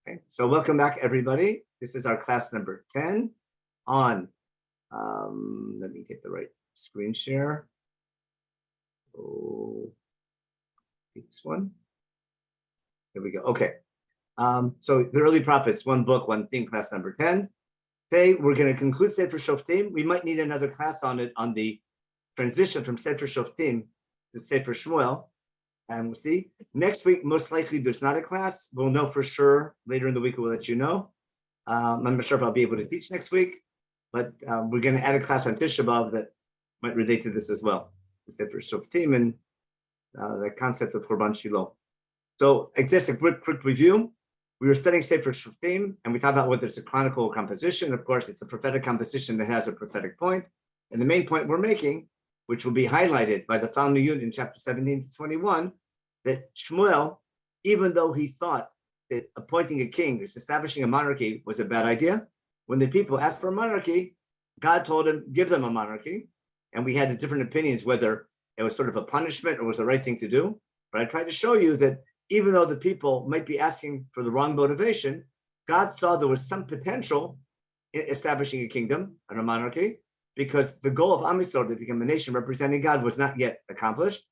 Okay, so welcome back, everybody. This is our class number 10 on, let me get the right screen share. Oh, this one. There we go. Okay. So the early prophets, one book, one theme, class number 10. Today, we're going to conclude Sefer Shoftim. We might need another class on it, on the transition from Sefer Shoftim to Sefer Shmuel. And we'll see. Next week, most likely, there's not a class. We'll know for sure. Later in the week, we'll let you know. I'm not sure if I'll be able to teach next week, but we're going to add a class on Tisha B'Av that might relate to this as well. Sefer Shoftim and the concept of Korban Shiloh. So just a quick review. We were studying Sefer Shoftim, and we talked about whether it's a chronicle composition. Of course, it's a prophetic composition that has a prophetic point. And the main point we're making, which will be highlighted by the following unit in chapter 17 to 21, that Shmuel, even though he thought that appointing a king, establishing a monarchy was a bad idea, when the people asked for a monarchy, God told him, give them a monarchy. And we had the different opinions whether it was sort of a punishment or was the right thing to do. But I tried to show you that even though the people might be asking for the wrong motivation, God saw there was some potential in establishing a kingdom and a monarchy, because the goal of Am Yisrael to become a nation representing God was not yet accomplished.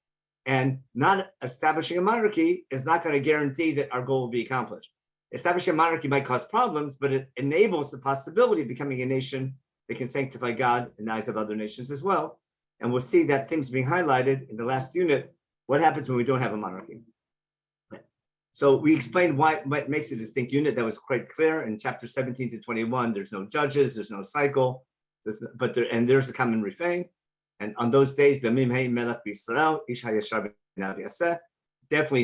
And not establishing a monarchy is not going to guarantee that our goal will be accomplished. Establishing a monarchy might cause problems, but it enables the possibility of becoming a nation that can sanctify God in the eyes of other nations as well. And we'll see that things being highlighted in the last unit, what happens when we don't have a monarchy. So we explained what makes a distinct unit. That was quite clear in chapter 17 to 21. There's no judges, there's no cycle, there's a common refrain. And on those days, definitely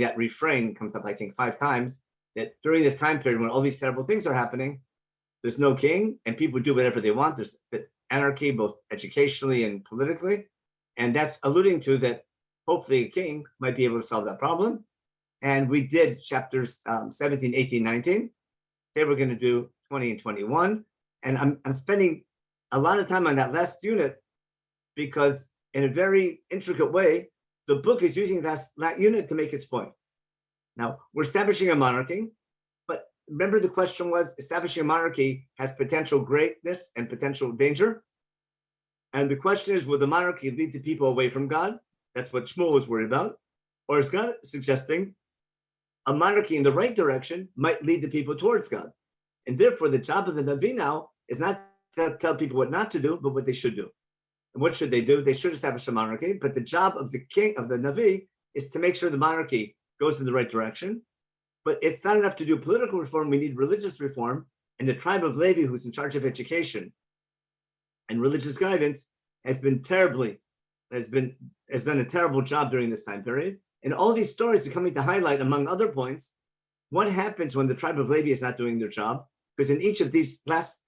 that refrain comes up, I think, 5 times, that during this time period when all these terrible things are happening, there's no king and people do whatever they want. There's anarchy, both educationally and politically. And that's alluding to that hopefully a king might be able to solve that problem. And we did chapters 17, 18, 19. Today we're going to do 20 and 21. And I'm spending a lot of time on that last unit because in a very intricate way, the book is using that unit to make its point. Now, we're establishing a monarchy, but remember the question was, establishing a monarchy has potential greatness and potential danger. And the question is, will the monarchy lead the people away from God? That's what Shmuel was worried about. Or is God suggesting a monarchy in the right direction might lead the people towards God? And therefore, the job of the Navi now is not to tell people what not to do, but what they should do. And what should they do? They should establish a monarchy, but the job of the king, of the Navi, is to make sure the monarchy goes in the right direction. But it's not enough to do political reform, we need religious reform. And the tribe of Levi, who's in charge of education and religious guidance, has done a terrible job during this time period. And all these stories are coming to highlight, among other points, what happens when the tribe of Levi is not doing their job. Because in each of these last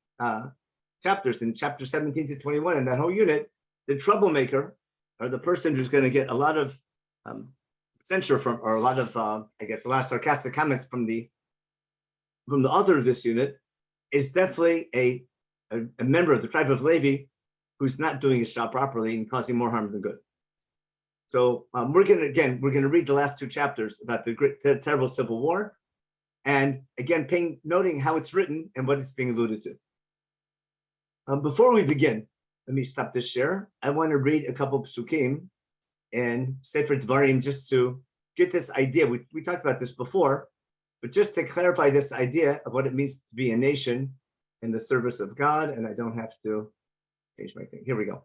chapters, in chapter 17 to 21, in that whole unit, the troublemaker, or the person who's going to get a lot of censure from, or a lot of, a lot of sarcastic comments from the author of this unit, is definitely a member of the tribe of Levi who's not doing his job properly and causing more harm than good. So we're going to read the last 2 chapters about the terrible civil war, and again, noting how it's written and what it's being alluded to. Before we begin, let me stop this share. I want to read a couple of psukim in Sefer Dvarim just to get this idea. We talked about this before, but just to clarify this idea of what it means to be a nation in the service of God. And I don't have to change my thing. Here we go.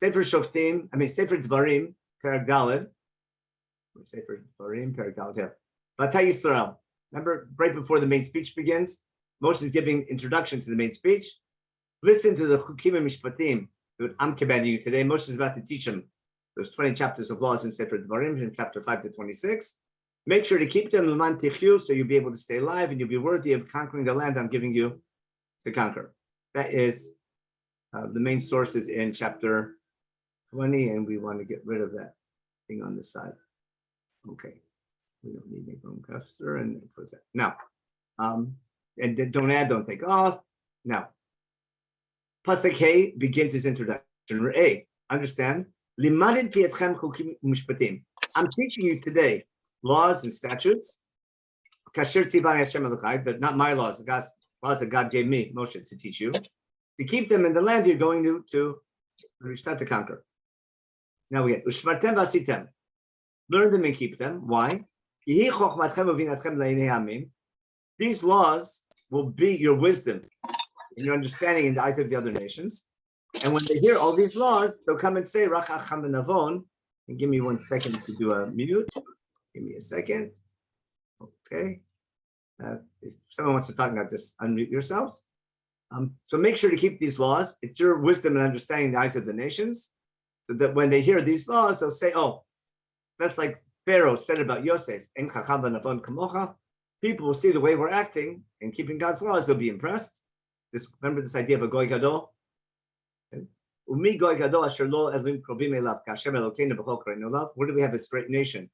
Sefer Dvarim, Perek Daled. Sefer Dvarim, Perek Daled here. Vatay Yisrael. Remember, right before the main speech begins, Moshe is giving introduction to the main speech. Listen to the Chukim and Mishpatim that I'm commanding you today. Moshe is about to teach them those 20 chapters of laws in Sefer Dvarim, in chapter 5 to 26. Make sure to keep them l'man tichyu, so you'll be able to stay alive and you'll be worthy of conquering the land I'm giving you to conquer. That is the main sources in chapter 20, and we want to get rid of that thing on this side. Okay, we don't need make room cursor and close that. Now, and don't add, don't take off. Now, Pasuk Hey begins his introduction. A, understand? I'm teaching you today laws and statutes but not my laws, the God's laws that God gave me, Moshe, to teach you, to keep them in the land you're going to conquer. Now we get Ushmartem vasitem. Learn them and keep them. Why? These laws will be your wisdom and your understanding in the eyes of the other nations. And when they hear all these laws, they'll come and say, and give me 1 second to do a mute. Give me a second. Okay. If someone wants to talk about this, unmute yourselves. So make sure to keep these laws. It's your wisdom and understanding in the eyes of the nations. So that when they hear these laws, they'll say, oh, that's like Pharaoh said about Yosef. People will see the way we're acting and keeping God's laws, they'll be impressed. Remember this idea of a goy gadol? Where do we have this great nation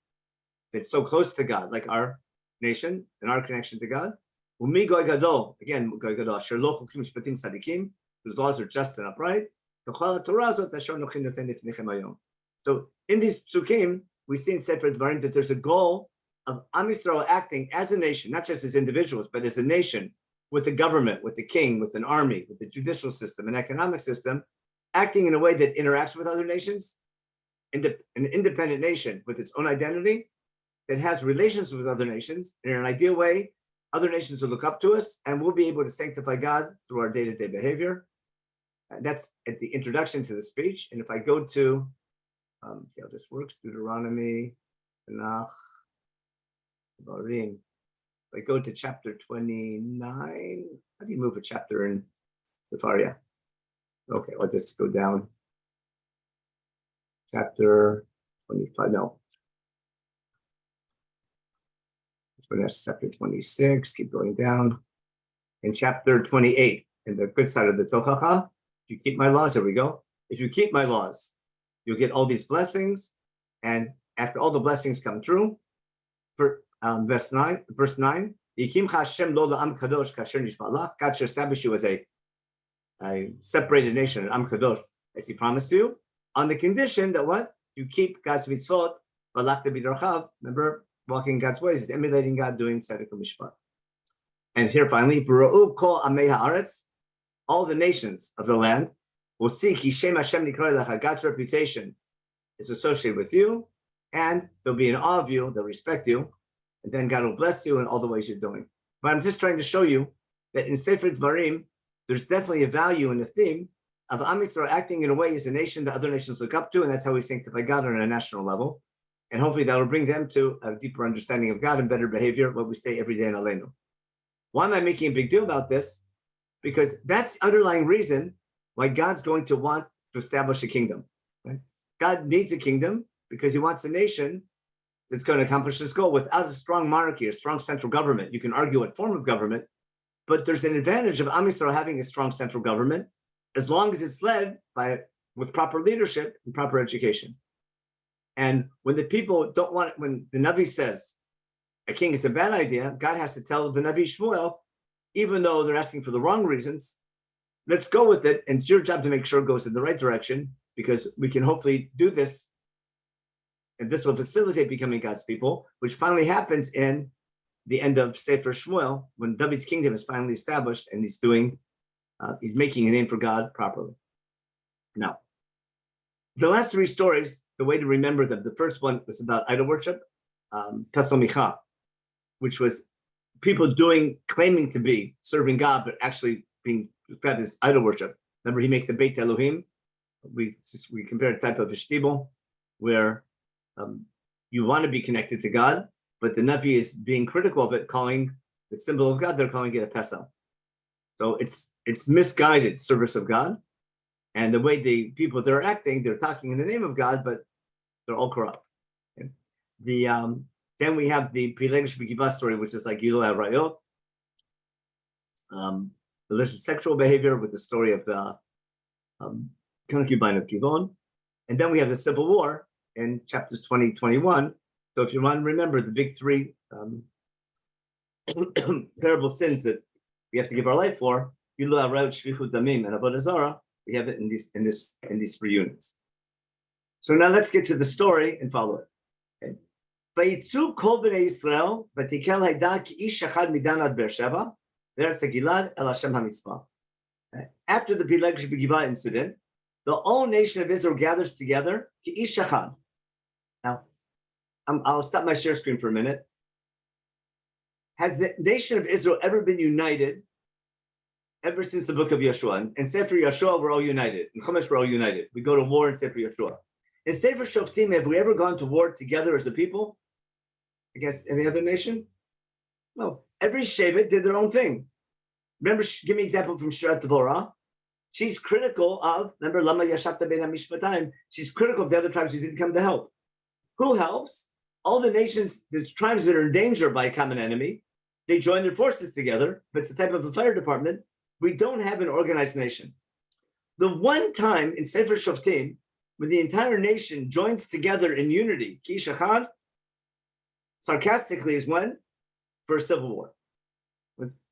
that's so close to God, like our nation and our connection to God? Again, goy gadol, whose laws are just and upright. So in these psukim, we see in Sefer Dvarim that there's a goal of Am Yisrael acting as a nation, not just as individuals, but as a nation, with the government, with the king, with an army, with the judicial system, an economic system, acting in a way that interacts with other nations, an independent nation with its own identity, that has relations with other nations in an ideal way. Other nations will look up to us, and we'll be able to sanctify God through our day-to-day behavior. That's at the introduction to the speech. And if I go to, see how this works, Deuteronomy, Tanakh, Barim. If I go to chapter 29, how do you move a chapter in Sefaria? Okay, let's just go down. Chapter 25, no. That's chapter 26, keep going down. In chapter 28, in the good side of the Tochacha, if you keep my laws, there we go. If you keep my laws, you'll get all these blessings. And after all the blessings come through, for verse 9, God should establish you as a separated nation, an Am Kadosh, as he promised you, on the condition that what? You keep God's mitzvot, remember, walking in God's ways is emulating God, doing tzedek and mishpat. And here finally, all the nations of the land will see God's reputation is associated with you, and they'll be in awe of you, they'll respect you, and then God will bless you in all the ways you're doing. But I'm just trying to show you that in Sefer Dvarim, there's definitely a value in the theme of Am Yisrael acting in a way as a nation that other nations look up to, and that's how we sanctify God on a national level. And hopefully that will bring them to a deeper understanding of God and better behavior, what we say every day in Aleinu. Why am I making a big deal about this? Because that's the underlying reason why God's going to want to establish a kingdom. Right? God needs a kingdom because he wants a nation that's going to accomplish this goal. Without a strong monarchy, a strong central government, you can argue what form of government, but there's an advantage of Am Yisrael having a strong central government as long as it's led with proper leadership and proper education. And when the people don't want it, when the Navi says a king is a bad idea, God has to tell the Navi Shmuel, even though they're asking for the wrong reasons, let's go with it. And it's your job to make sure it goes in the right direction, because we can hopefully do this. And this will facilitate becoming God's people, which finally happens in the end of Sefer Shmuel, when David's kingdom is finally established and he's making a name for God properly. Now, the last three stories, the way to remember them, the first one was about idol worship, Tasomicha, which was people claiming to be serving God, but actually being described as idol worship. Remember, he makes a Beit Elohim. We compare a type of Ishtibel, where you want to be connected to God, but the Navi is being critical of it, calling the symbol of God, they're calling it a Pesach. So it's misguided service of God. And the way the people they're acting, they're talking in the name of God, but they're all corrupt. Okay? Then we have the Pilegesh B'Kiva story, which is like Gilui Arayot, illicit sexual behavior, with the story of the concubine of Givon. And then we have the civil war in chapters 20, 21. So if you want to remember the big three terrible sins that we have to give our life for, Gilui Arayot, Shfichut Damim, and Avodah Zarah, we have it in these three units. So now let's get to the story and follow it. Okay? ויצאו כל בני ישראל, ותקל העדה כאיש אחד מדן עד באר שבע, וארץ הגלעד אל השם המצווה. After the Pileg Shebegivah incident, the whole nation of Israel gathers together, כאיש אחד. Now, I'll stop my share screen for a minute. Has the nation of Israel ever been united ever since the book of Yeshua? In Sefer Yeshua, we're all united. In Chumash, we're all united. We go to war in Sefer Yeshua. In Sefer Shoftim, have we ever gone to war together as a people against any other nation? No. Every Shevet did their own thing. Remember, give me an example from Shirat Devorah. She's critical of, remember, Lama Yashavta Ben HaMishpatim. She's critical of the other tribes who didn't come to help. Who helps? All the nations, the tribes that are in danger by a common enemy, they join their forces together, but it's a type of a fire department. We don't have an organized nation. The one time in Sefer Shoftim, when the entire nation joins together in unity, Ki Shachad, sarcastically is when? For a civil war.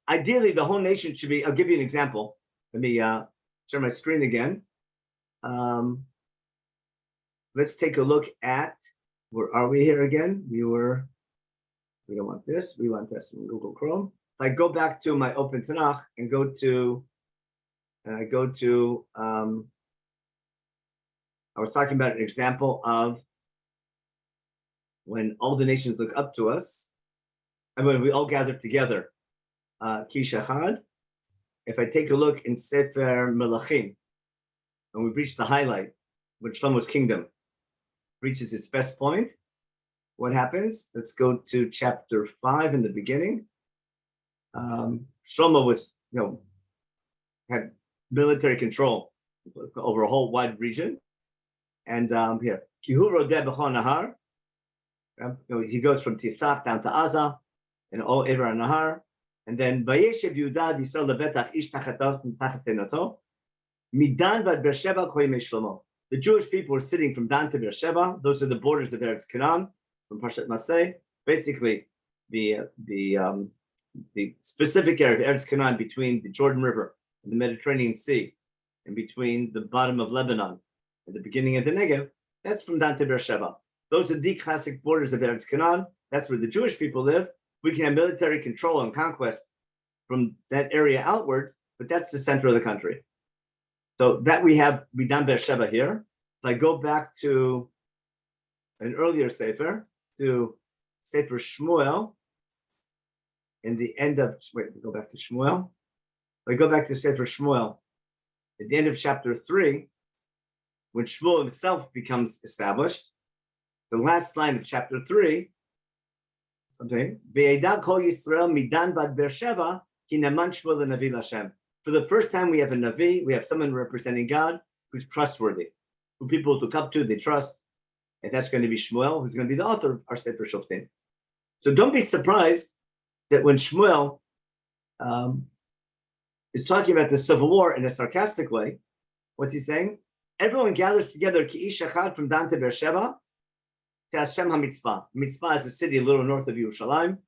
Ideally, the whole nation should be, I'll give you an example. Let me share my screen again. Let's take a look at, where are we here again? We don't want this, we want this in Google Chrome. If I go back to my Open Tanakh and go to, I was talking about an example of when all the nations look up to us, and when we all gather together, Ki Shachad. If I take a look in Sefer Melachim, and we reach the highlight, when Shlomo's kingdom reaches its best point, what happens? Let's go to chapter 5 in the beginning. Shlomo was, had military control over a whole wide region. And here, Kihu Rodeh B'chol Nahar. He goes from Tifsach down to Aza, and all Ever Nahar. And then Vayeshev Yehuda Yisrael lebetach ish tachatot tachat tenato. Midan vad Beersheba kol yemei Shlomo. The Jewish people were sitting from Dan to Beersheba. Those are the borders of Eretz Canaan from Parshat Maseh. Basically, the specific area of Eretz Canaan between the Jordan River and the Mediterranean Sea, and between the bottom of Lebanon and the beginning of the Negev. That's from Dan to Beersheba. Those are the classic borders of Eretz Canaan. That's where the Jewish people live. We can have military control and conquest from that area outwards, but that's the center of the country. So that we have Midan Beersheba here. If I go back to an earlier Sefer, to Sefer Shmuel, in the end of, go back to Shmuel. If I go back to Sefer Shmuel, at the end of chapter 3, when Shmuel himself becomes established, the last line of chapter 3, Ve'edah kol Yisrael midan vad Beersheba ki naman Shmuel leNavi Hashem. For the first time, we have a Navi, we have someone representing God who's trustworthy, who people look up to, they trust, and that's going to be Shmuel, who's going to be the author of our Sefer Shoftim. So don't be surprised that when Shmuel is talking about the civil war in a sarcastic way, what's he saying? Everyone gathers together ki ish echad from Dan to Beersheba, to Hashem HaMitzvah. Mitzvah is a city a little north of Yerushalayim.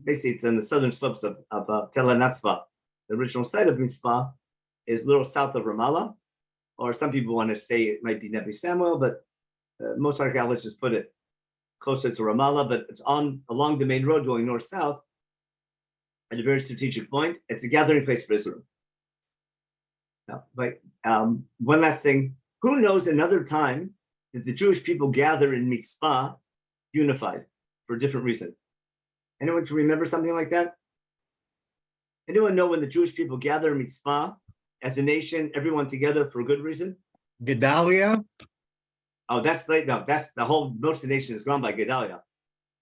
Basically, it's on the southern slopes of Tel HaNatzvah. The original site of Mitzvah is a little south of Ramallah, or some people want to say it might be Nebi Samuel, but most archaeologists put it closer to Ramallah, but it's along the main road going north-south at a very strategic point. It's a gathering place for Israel. Now, but one last thing, who knows another time that the Jewish people gather in Mitzvah unified for a different reason? Anyone can remember something like that? Anyone know when the Jewish people gather in Mitzvah as a nation, everyone together for a good reason? Gedalia? Oh, that's late. No, that's the whole, most of the nation is run by Gedalia.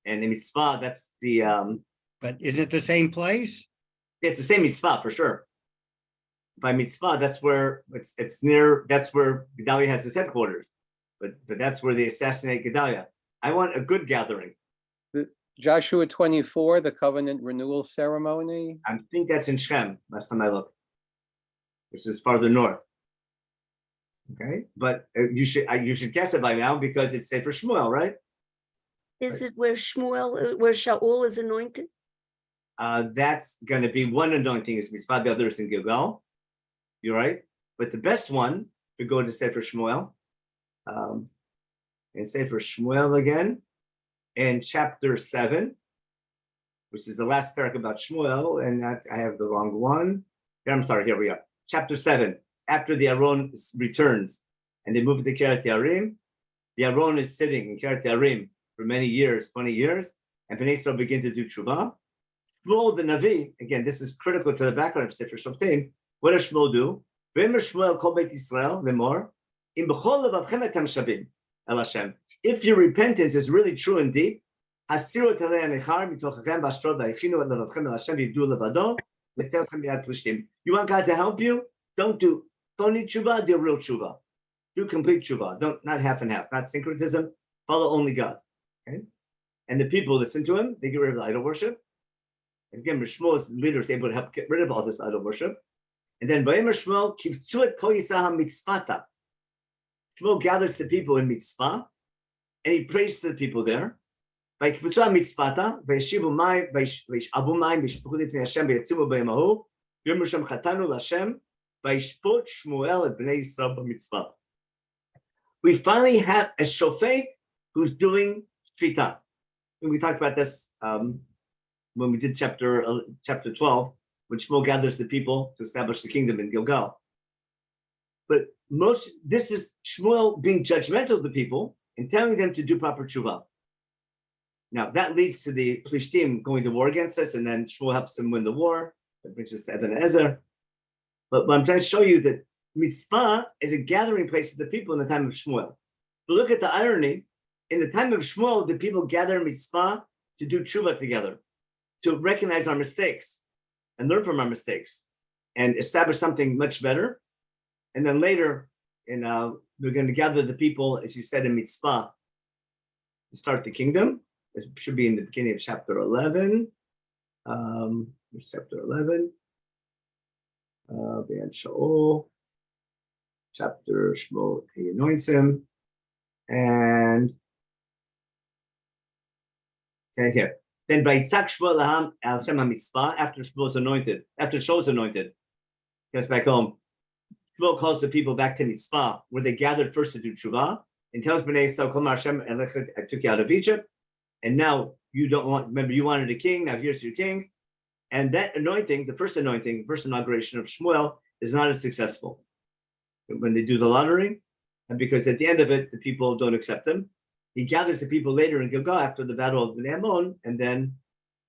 And in Mitzvah, that's the... But is it the same place? It's the same Mitzvah, for sure. By Mitzvah, that's where, it's near, that's where Gedalia has his headquarters. But that's where they assassinate Gedalia. I want a good gathering. Joshua 24, the covenant renewal ceremony. I think that's in Shem, last time I looked, which is farther north. Okay, but you should guess it by now because it's Sefer Shmuel, right? Is it where Shaul is anointed? That's going to be one anointing is Mitzvah, the other is in Gilgal. You're right, but the best one to go to Sefer Shmuel, and Sefer Shmuel again. in chapter 7, which is the last parak about Shmuel, and that's, I have the wrong one. I'm sorry, here we are. Chapter 7, after the Aron returns and they move to Kiryat Yarim, the Aron is sitting in Kiryat Yarim for many years, 20 years, and Bnei Yisrael begin to do tshuva. Shmuel the Navi, again, this is critical to the background of Sefer Shoftim. What does Shmuel do? Shmuel kol Beit Yisrael lemor, im b'chol levavchem etam shavim el Hashem. If your repentance is really true and deep, hasiru et harei hanechar mitochachem v'ashrod v'aychinu et levavchem el Hashem v'yivdu levado l'telchem b'yad plishtim. You want God to help you? Don't do phony tshuva, do real tshuva. Do complete tshuva. Don't, not half and half, not syncretism. Follow only God. Okay? And the people listen to him, they get rid of the idol worship. And again, Shmuel's leader is able to help get rid of all this idol worship. And then Vayomer Shmuel kivtzu et kol Yisrael mitzvata. Shmuel gathers the people in mitzvah, and he prays to the people there. Vayikvutzu mitzvata, vayishivu mayim, vayishavu mayim, vayishpuchu lifnei Hashem, vayatzumu b'yamahu, v'yomer Hashem chatanu l'Hashem, vayishpot Shmuel et bnei Yisrael b'mitzvah. We finally have a shofet who's doing shvita. And we talked about this when we did chapter 12, when Shmuel gathers the people to establish the kingdom in Gilgal. But this is Shmuel being judgmental of the people and telling them to do proper tshuva. Now that leads to the Plishtim going to war against us, and then Shmuel helps them win the war. That brings us to Eben Ezer. But I'm trying to show you that mitzvah is a gathering place of the people in the time of Shmuel. But look at the irony. In the time of Shmuel, the people gather mitzvah to do tshuva together, to recognize our mistakes and learn from our mistakes and establish something much better. And then later, we're going to gather the people, as you said, in mitzvah to start the kingdom. It should be in the beginning of chapter 11. Chapter 11. Be'an Shaul. Chapter Shmuel, he anoints him. And okay, here. Then Vayitzak Shmuel laham al Hashem ha-mitzvah, after Shmuel's anointed, after Shaul's anointed, goes back home. Shmuel calls the people back to mitzvah, where they gathered first to do tshuva, and tells Bnei Yisrael, Kol Hashem, I took you out of Egypt, and now you don't want, remember you wanted a king, now here's your king. And that anointing, the first inauguration of Shmuel, is not as successful when they do the lottery, and because at the end of it, the people don't accept him. He gathers the people later in Gilgal after the battle of Bnei Ammon, and then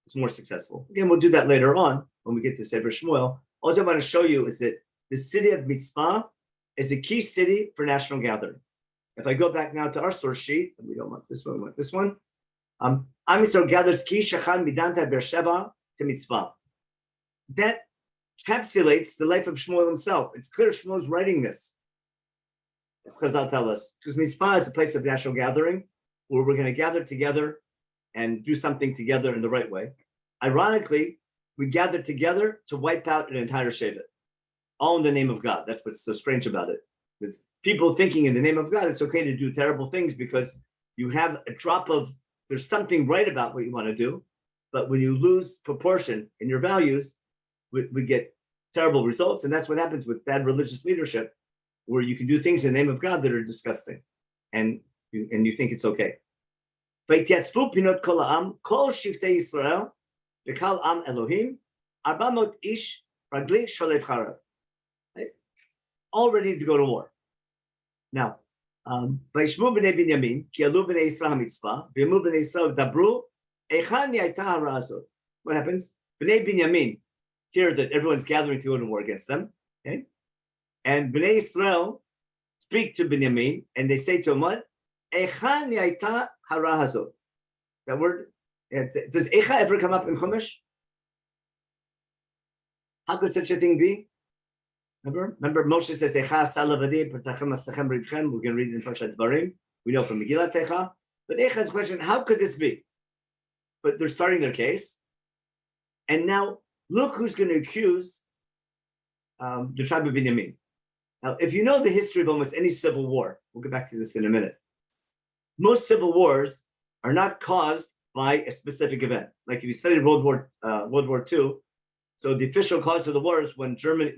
it's more successful. Again, we'll do that later on when we get to Sefer Shmuel. Also, I want to show you is that the city of Mitzvah is a key city for national gathering. If I go back now to our source sheet, and we don't want this one, we want this one. Am Yisrael gathers Ki Shechan Midanta Beersheba to Mitzvah. That encapsulates the life of Shmuel himself. It's clear Shmuel's writing this, as Chazal tell us, because Mitzvah is a place of national gathering where we're going to gather together and do something together in the right way. Ironically, we gather together to wipe out an entire Shevet, all in the name of God. That's what's so strange about it. With people thinking in the name of God, it's okay to do terrible things because you have a drop of, there's something right about what you want to do, but when you lose proportion in your values, we get terrible results. And that's what happens with bad religious leadership, where you can do things in the name of God that are disgusting, and you think it's okay. Vayityatzvu pinot kol ha'am, kol shiftei Yisrael, v'kal am Elohim, 400 ish ragli sholev charav. All ready to go to war. Now, vayishmu b'nei Binyamin, ki alu b'nei Yisrael ha'mitzvah, v'yamu b'nei Yisrael dabru, echan yayta hara hazot. What happens? B'nei Binyamin hear that everyone's gathering to go to war against them, okay? And Bnei Yisrael speak to Binyamin, and they say to him, what? Echan yaita hara hazot. That word, does Echa ever come up in Chumash? How could such a thing be? Remember Moshe says, Echa salavadi, pertachem asachem rivchem. We're going to read it in Parashat Dvarim. We know from Megillat Echa. But Echa's question, how could this be? But they're starting their case. And now, look who's going to accuse the tribe of Binyamin. Now, if you know the history of almost any civil war, we'll get back to this in a minute. Most civil wars are not caused by a specific event. Like if you studied World War II, so the official cause of the war is when Germany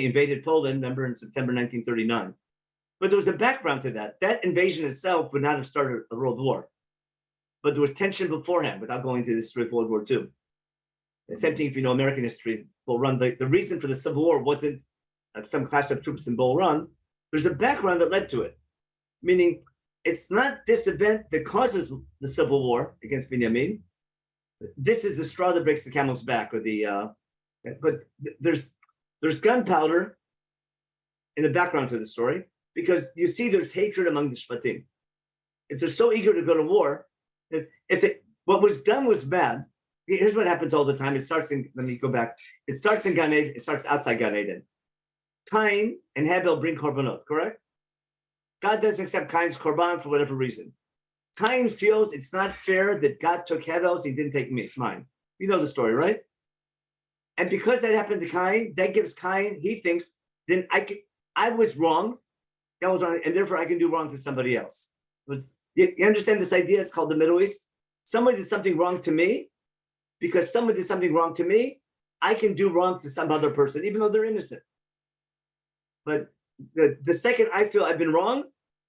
invaded Poland, remember, in September 1939. But there was a background to that. That invasion itself would not have started a world war. but there was tension beforehand without going to the history of World War II. The same thing if you know American history, Bull Run, the reason for the Civil War wasn't some clash of troops in Bull Run. There's a background that led to it, meaning it's not this event that causes the Civil War against Binyamin. This is the straw that breaks the camel's back, or but there's gunpowder in the background to the story, because you see there's hatred among the Shvatim. If they're so eager to go to war, what was done was bad. Here's what happens all the time. It starts in, let me go back. It starts in Gan Eden, it starts outside Gan Eden. Cain and Habil bring korbanot, correct? God doesn't accept Cain's korban for whatever reason. Cain feels it's not fair that God took Habil's, he didn't take mine. You know the story, right? And because that happened to Cain, that gives Cain, he thinks, then I was wrong, that was wrong, and therefore I can do wrong to somebody else. You understand this idea? It's called the Middle East. Someone did something wrong to me. Because someone did something wrong to me, I can do wrong to some other person, even though they're innocent. But the second I feel I've been wrong,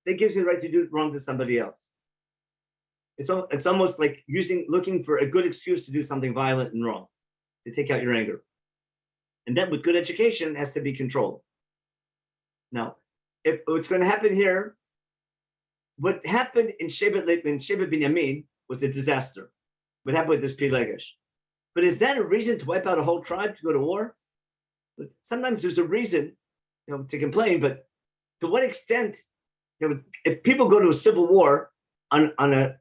that gives me the right to do wrong to somebody else. It's almost like looking for a good excuse to do something violent and wrong, to take out your anger. And that with good education has to be controlled. Now, if what's going to happen here, what happened in Shevet Binyamin was a disaster. What happened with this Pilegesh? But is that a reason to wipe out a whole tribe to go to war? But sometimes there's a reason, to complain. But to what extent, if people go to a civil war on a,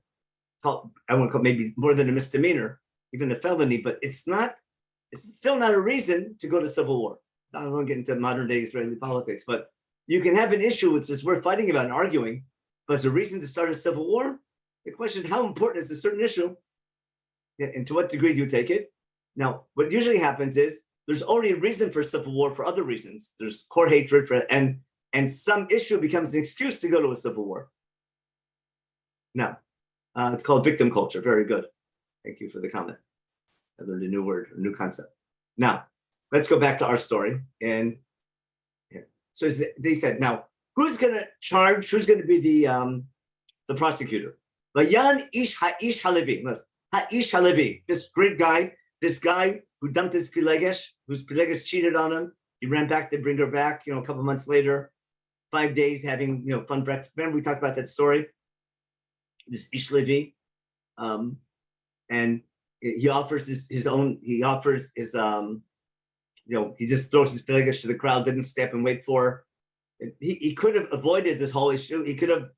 I want to call maybe more than a misdemeanor, even a felony, but it's still not a reason to go to civil war. I don't want to get into modern day Israeli politics, but you can have an issue which is worth fighting about and arguing, but as a reason to start a civil war, the question is how important is a certain issue? And to what degree do you take it? Now, what usually happens is there's already a reason for civil war for other reasons. There's core hatred and some issue becomes an excuse to go to a civil war. Now, it's called victim culture. Very good. Thank you for the comment. I learned a new word, a new concept. Now, let's go back to our story. And so they said, now, who's going to charge? Who's going to be the prosecutor? Vayan ish ha'ish halevi. Ha'ish Halevi, this great guy, this guy who dumped his Pilegesh, whose Pilegesh cheated on him. He ran back to bring her back, a couple months later, 5 days having, fun breakfast. Remember we talked about that story? This Ish Levi. And he offers he just throws his Pilegesh to the crowd, didn't step and wait for her. He could have avoided this whole issue. He could have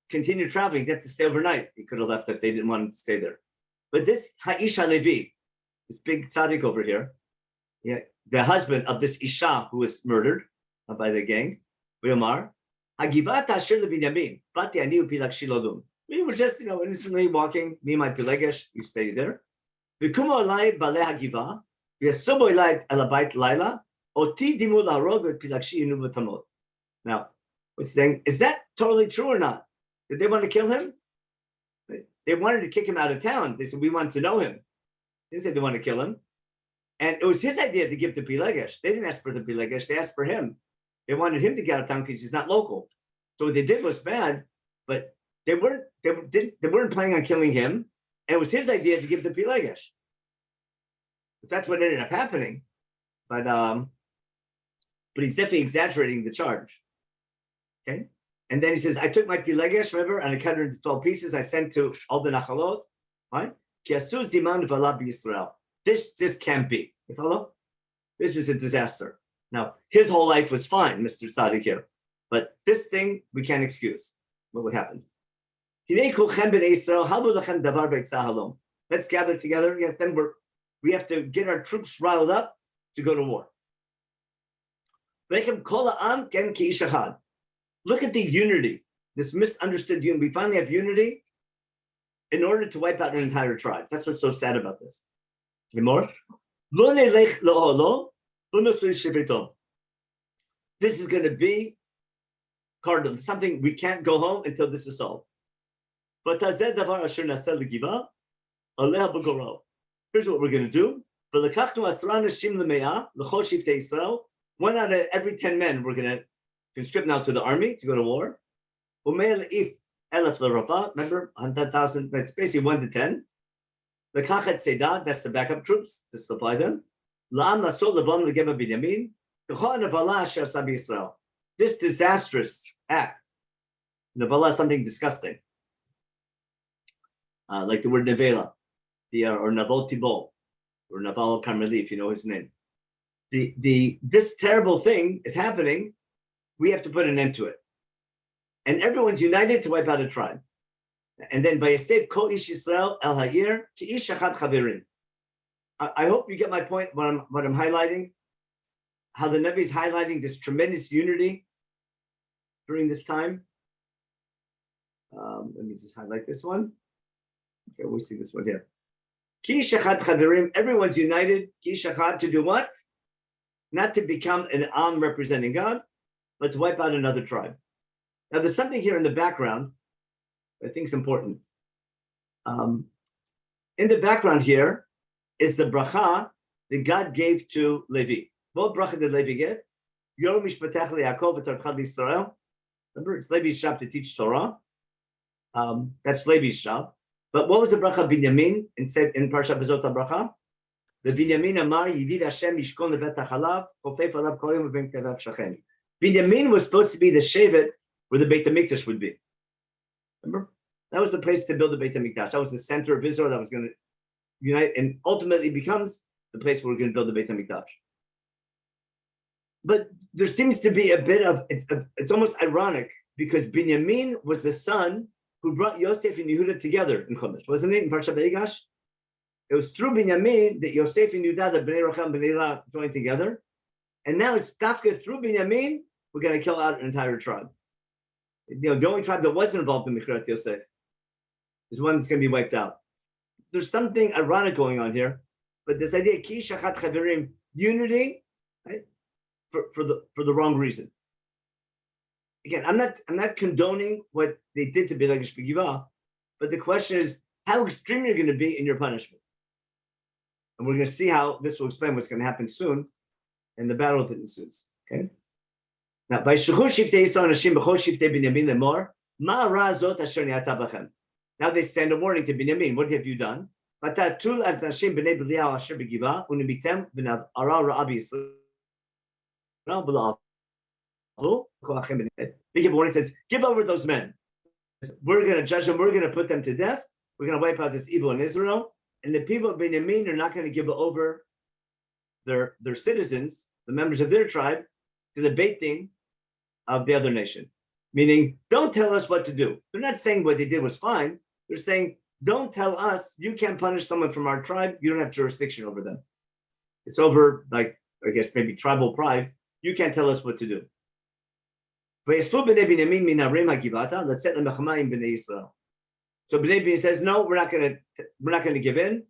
continued traveling, he had to stay overnight. He could have left if they didn't want him to stay there. But this Ha'isha Levi, this big tzaddik over here, the husband of this Isha who was murdered by the gang, Yomar, Hagivat Asher LeBinyamin, Bati Ani Upilak Shilodum. We were just, innocently walking, me and my Pilegesh, you stay there. V'kumo Olai Bale Hagiva, V'yasubo Olai Elabait Laila, Oti Dimu La'arog V'pilakshi Inu V'tamot. Now, what's saying, is that totally true or not? Did they want to kill him? They wanted to kick him out of town. They said, we want to know him. They didn't say they want to kill him. And it was his idea to give the Pilegesh. They didn't ask for the Pilegesh, they asked for him. They wanted him to get out of town because he's not local. So what they did was bad, but they weren't planning on killing him. And it was his idea to give the Pilegesh. But that's what ended up happening. But he's definitely exaggerating the charge. Okay? And then he says, I took my Pilegesh, remember, and I cut it into 12 pieces. I sent to all the Nachalot, right? This can't be. You follow? This is a disaster. Now, his whole life was fine, Mr. Tzaddik here. But this thing, we can't excuse. What would happen? Let's gather together. Yes, then we have to get our troops riled up to go to war. Look at the unity, this misunderstood unity. We finally have unity in order to wipe out an entire tribe. That's what's so sad about this. More? This is going to be cardinal, something we can't go home until this is solved. Here's what we're going to do. One out of every 10 men we're going to conscript now to the army to go to war. Elef l'Rava, remember, 100,000, it's basically 1 to 10. The Kachet Seda, that's the backup troops to supply them. La'am Lasol Levam Legeva Binyamin, K'chol Nevala Asher Sabi Yisrael. This disastrous act, Nevala is something disgusting, like the word Nevela, or Navol Tibol, or Naval Carmeli, if you know his name. This terrible thing is happening. We have to put an end to it. And everyone's united to wipe out a tribe. And then Vayaseb Kol Ish Yisrael El Ha'ir Ki Ish Echad Chaverim. I hope you get my point, what I'm highlighting, how the Nabi is highlighting this tremendous unity during this time. Let me just highlight this one. Okay, we'll see this one here. Ki Ish Echad Chaverim, everyone's united. Ki Ish Echad, to do what? Not to become an Am representing God, but to wipe out another tribe. Now, there's something here in the background I think is important. In the background here is the bracha that God gave to Levi. What bracha did Levi get? Yom Mishpatech LeYaakov v'Torcha L'Yisrael. Remember, it's Levi's job to teach Torah. That's Levi's job. But what was the bracha Binyamin in Parshat Bezot HaBracha? The Binyamin Amar Yidid Hashem Yishkon Lebet HaChalav Chofef Alav Kol Yom V'Ben Kevav Shachem. Binyamin was supposed to be the shevet where the Beit HaMikdash would be. Remember? That was the place to build the Beit HaMikdash. That was the center of Israel that was going to unite and ultimately becomes the place where we're going to build the Beit HaMikdash. But there seems to be a bit of, it's almost ironic because Binyamin was the son who brought Yosef and Yehuda together in Chumash, wasn't it, in Parshat Vayigash? It was through Binyamin that Yosef and Yehuda, the Bnei Rocham, Bnei Leah joined together. And now it's Tafka through Binyamin, we're going to kill out an entire tribe. You know, the only tribe that wasn't involved in Mechirat Yosef is one that's going to be wiped out. There's something ironic going on here, but this idea, Ki Shachat Chaverim, unity, right, for the wrong reason. Again, I'm not condoning what they did to Bilagish Begivah, but the question is how extreme you're going to be in your punishment. And we're going to see how this will explain what's going to happen soon in the battle that ensues. Okay. Now, by Shechur Shiftei Yisrael Nashim B'chol Shiftei Binyamin Lemor, Ma Ra Zot Asher Ni'ata Bachem. Now they send a warning to Binyamin. What have you done? V'tatul ad Nashim B'nei B'liyahu Asher B'Givah Unibitem V'nav Ara Rabbi Yisrael B'la'avu. They give a warning. Says, give over those men. We're going to judge them. We're going to put them to death. We're going to wipe out this evil in Israel. And the people of Binyamin are not going to give over their citizens, the members of their tribe, to the Beit Din of the other nation. Meaning, don't tell us what to do. They're not saying what they did was fine. They're saying, don't tell us, you can't punish someone from our tribe. You don't have jurisdiction over them. It's over, like, I guess maybe tribal pride. You can't tell us what to do. So Bnei Bin says, no, we're not going to give in.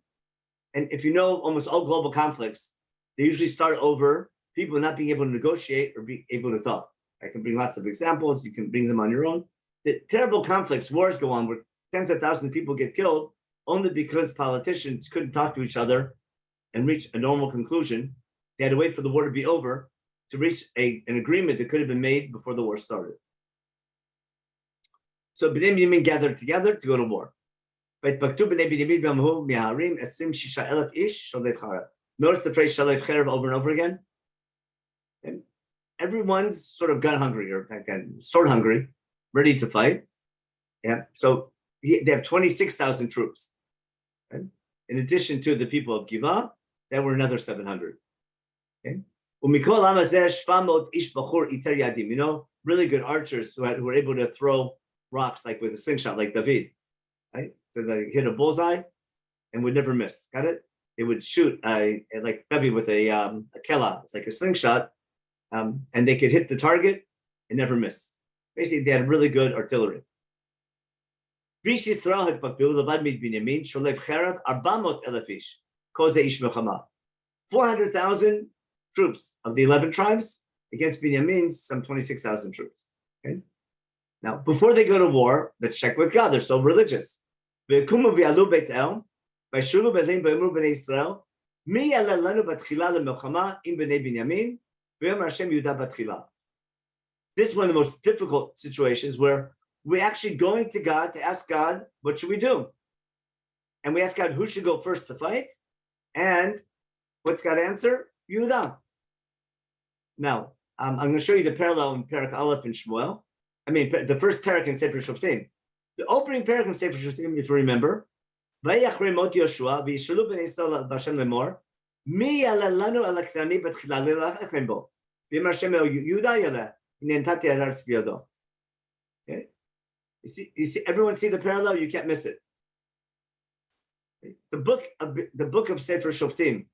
And if you know almost all global conflicts, they usually start over people not being able to negotiate or be able to talk. I can bring lots of examples. You can bring them on your own. The terrible conflicts, wars go on where tens of thousands of people get killed only because politicians couldn't talk to each other and reach a normal conclusion. They had to wait for the war to be over to reach an agreement that could have been made before the war started. So Bnei Binyamin gathered together to go to war. Notice the phrase Shalef Cherev over and over again. And everyone's sort of gun hungry or sword hungry, ready to fight. Yeah. So they have 26,000 troops. Okay? In addition to the people of Givah, there were another 700. Okay. You know, really good archers who were able to throw rocks like with a slingshot, like David, right? So they hit a bullseye and would never miss. Got it? They would shoot like David with a kela. It's like a slingshot, and they could hit the target and never miss. Basically, they had really good artillery. 400,000 troops of the 11 tribes against Binyamin's some 26,000 troops. Okay. Now, before they go to war, let's check with God. They're so religious. This one of the most difficult situations where we're actually going to God to ask God, what should we do? And we ask God, who should go first to fight? And what's God answer? Yehuda. Now, I'm going to show you the parallel in Perek Aleph and Shmuel. I mean, the first Perek in Sefer Shoftim. The opening Perek in Sefer Shoftim, if you remember, Vayachre mot Yoshua, v'yishalu b'nei Yisrael b'Hashem lemor, mi yala lanu al aknani b'tchila lelachem bo, v'im Hashem el Yehuda yala, nentati aretz b'yado. Okay? You see, everyone see the parallel? You can't miss it. The book of Sefer Shoftim.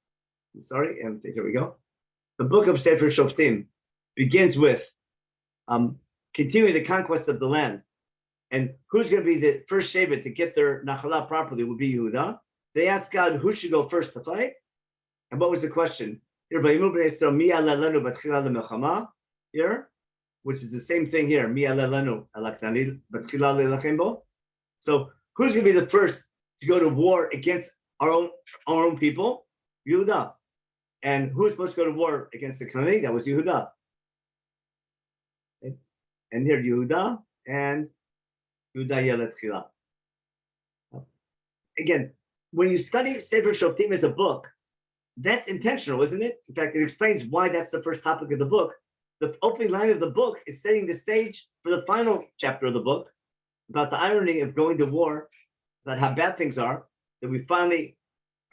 Sorry, and here we go. The book of Sefer Shoftim begins with continuing the conquest of the land. And who's going to be the first Shevet to get their Nachalah properly will be Yehuda. They asked God who should go first to fight. And what was the question? Here, which is the same thing here. So who's going to be the first to go to war against our own people? Yehuda. And who's supposed to go to war against the Canaanite? That was Yehuda. Okay. And here Yehuda and Yehuda Yelet Chila. Again, when you study Sefer Shoftim as a book, that's intentional, isn't it? In fact, it explains why that's the first topic of the book. The opening line of the book is setting the stage for the final chapter of the book about the irony of going to war, about how bad things are, that we finally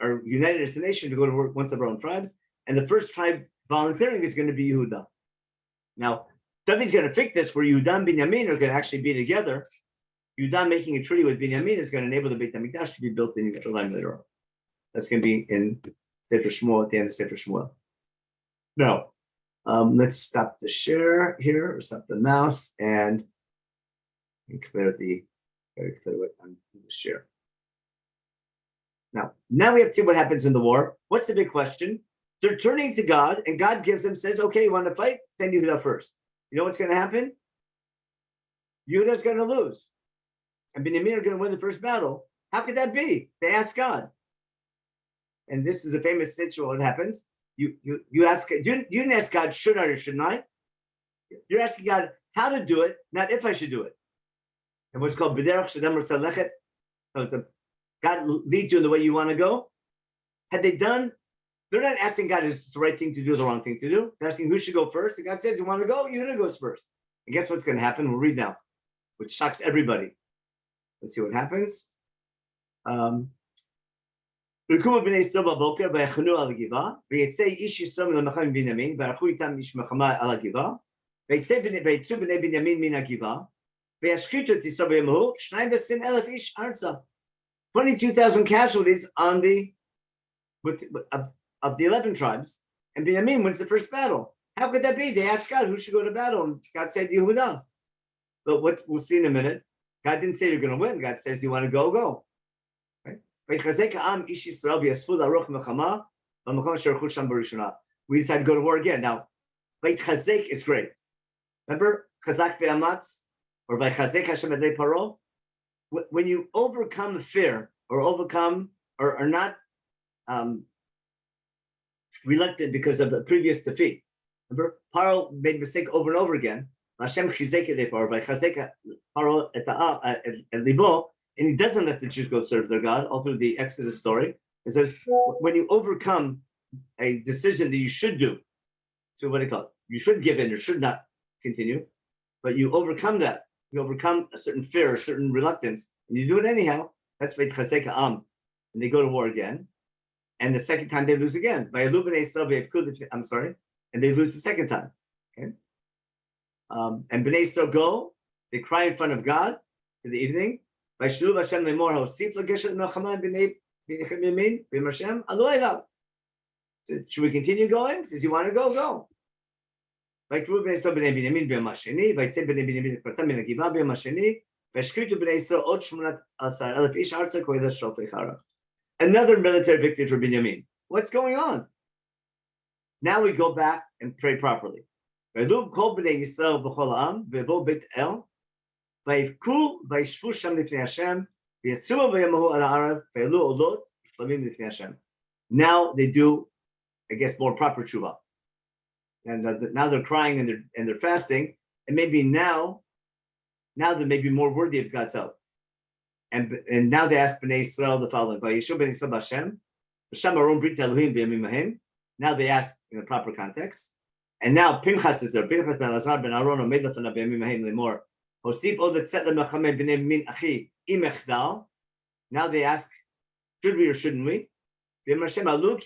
are united as a nation to go to war once of our own tribes. And the first tribe volunteering is going to be Yehuda. Now, David's going to fix this where Yehuda and Binyamin are going to actually be together. Yehuda making a treaty with Binyamin is going to enable the Beit HaMikdash to be built in Yerushalayim later on. That's going to be in Sefer Shmuel, at the end of Sefer Shmuel. Now, let's stop the share here, or stop the mouse, and clear what I'm going to share. Now we have to see what happens in the war. What's the big question? They're turning to God, and God gives them, says, okay, you want to fight? Send Yehuda first. You know what's going to happen? Yehuda's going to lose. And Binyamin are going to win the first battle. How could that be? They ask God. And this is a famous situation. What happens? You ask, you didn't ask God, should I or shouldn't I? You're asking God how to do it, not if I should do it. And what's called B'derech Shadam R'tzah Lechet. God leads you in the way you want to go. Had they done, they're not asking God, is this the right thing to do, the wrong thing to do? They're asking who should go first. And God says, you want to go? Yehuda goes first. And guess what's going to happen? We'll read now, which shocks everybody. Let's see what happens. ויקומו בני ישראל בבוקר ויחנו על הגבעה, ויצא איש ישראל מלמלחמה עם בנימין, וערכו איתם איש מלחמה על הגבעה, ויצאו בני בנימין מן הגבעה, וישחיתו את ישראל ביום ההוא, 22,000 איש ארצה. 22,000 casualties on of the 11 tribes, and Binyamin wins the first battle. How could that be? They asked God who should go to battle, and God said Yehuda. But what we'll see in a minute, God didn't say you're going to win. God says you want to go, go. Right? We decide to go to war again. Now, Chazek is great. Remember Chazak ve'amatz, or Chazek Hashem edei paro. When you overcome fear, or overcome, or are not reluctant because of the previous defeat. Remember, Paro made a mistake over and over again. Hashem chizek edei paro, v'chazek Paro et libo, and he doesn't let the Jews go serve their God. All through the Exodus story, it says when you overcome a decision that you should do, so what do you call it? You should give in or should not continue, but you overcome that. You overcome a certain fear, a certain reluctance, and you do it anyhow. That's Veit Chazek Ha'am. And they go to war again. And the second time they lose again. I'm sorry. And they lose the second time. Okay. And Bnei Yisrael go, they cry in front of God in the evening. Should we continue going? Says, you want to go, go. ויקראו בני ישראל בני בנימין ביום השני, ויצא בני בנימין לפרטם מן הגבעה ביום השני, והשחיתו בני ישראל עוד 18,000 איש ארצה כולל שופטי חרב. Another military victory for Binyamin. What's going on? Now we go back and pray properly. ויעלו כל בני ישראל בכל העם, ויבואו בית אל, ויבכו וישבו שם לפני השם, ויצאו ביום ההוא על הערב, ויעלו עולות ושלמים לפני השם. Now they do, I guess, more proper tshuva. And now they're crying and they're fasting, and maybe now now they may be more worthy of God's help. And now they ask Bnei Israel the following: Vayishu Bnei Israel b'Hashem, b'Shem Aron Brit Elohim b'Yamim Hahem. Now they ask in a proper context. And now Pinchas is there. Pinchas ben Elazar ben Aaron omed lefanav b'Yamim Hahem lemor. Hosif od letzet lemachameh b'nei min achi im echdal. Now they ask, should we or shouldn't we? This time I'll let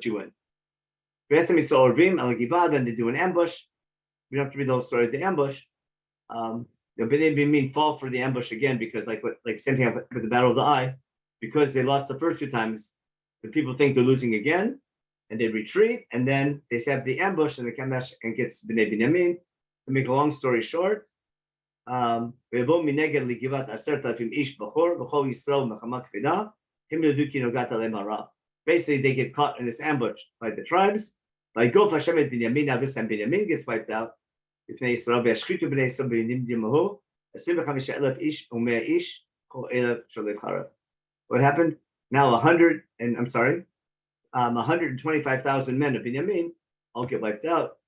you in. Then they do an ambush. We don't have to read the whole story of the ambush. They didn't mean fall for the ambush again because like same thing with the Battle of the Eye, because they lost the first 2 times, the people think they're losing again, and they retreat, and then they have the ambush, and they come back and gets Bnei Binyamin. To make a long story short, basically they get caught in this ambush by the tribes. By Gof Hashem et Binyamin, now this time Binyamin gets wiped out. What happened? Now 125,000 men of Binyamin all get wiped out.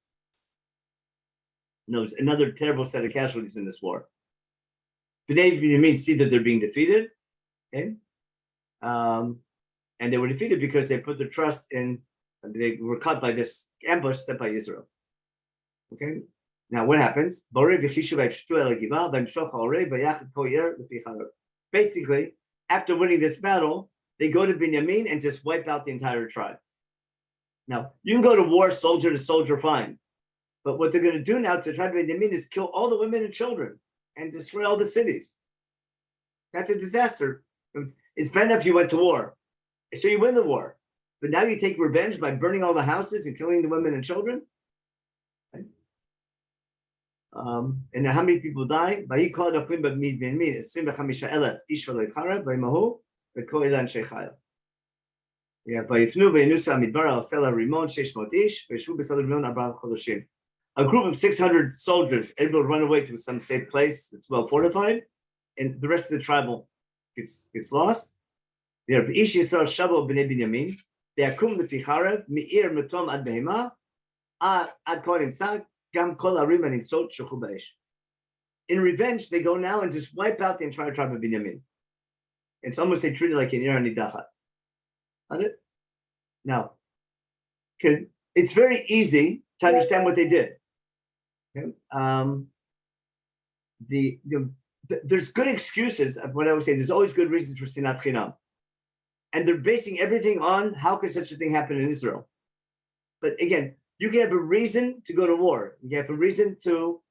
No, there's another terrible set of casualties in this war. Bnei Binyamin see that they're being defeated, okay? And they were defeated because they put their trust in, they were caught by this ambush set by Israel. Okay? Now what happens? Basically, after winning this battle, they go to Binyamin and just wipe out the entire tribe. Now, you can go to war soldier to soldier, fine. But what they're going to do now to the tribe of Binyamin is kill all the women and children and destroy all the cities. That's a disaster. It's bad enough you went to war. So you win the war. But now you take revenge by burning all the houses and killing the women and children? Right? And how many people die? A group of 600 soldiers able to run away to some safe place that's well fortified, and the rest of the tribal gets lost. They are Ish Yisrael Shabo Bnei Binyamin. They are Kum L'Ticharev Me'ir Metom Ad Behema Ad Kol Imtzad Gam Kol Arim Animtzot Shechu Ba'esh. In revenge, they go now and just wipe out the entire tribe of Binyamin. It's almost they treat it like an Ir Nidachat. Got it? Now, it's very easy to understand what they did. Okay? There's good excuses of what I would say. There's always good reasons for Sinat Chinam. And they're basing everything on how could such a thing happen in Israel. But again, you can have a reason to go to war. You can have a reason to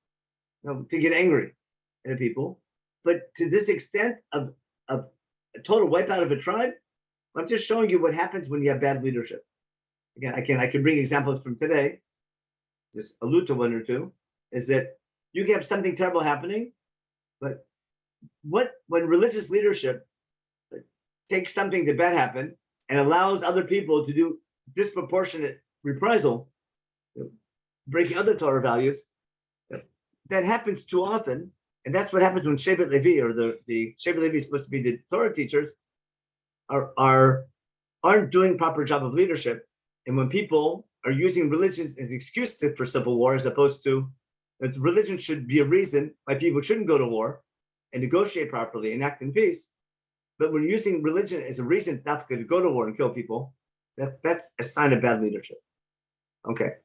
get angry at people. But to this extent of a total wipeout of a tribe, I'm just showing you what happens when you have bad leadership. Again, I can bring examples from today. Just allude to one or two. Is that you can have something terrible happening, but when religious leadership takes something that bad happened and allows other people to do disproportionate reprisal, breaking other Torah values, that happens too often, and that's what happens when Shevet Levi, or the Shevet Levi is supposed to be the Torah teachers, aren't doing proper job of leadership, and when people are using religion as an excuse for civil war, as opposed to religion should be a reason why people shouldn't go to war and negotiate properly and act in peace. But when using religion as a reason not to go to war and kill people, that's a sign of bad leadership. Okay.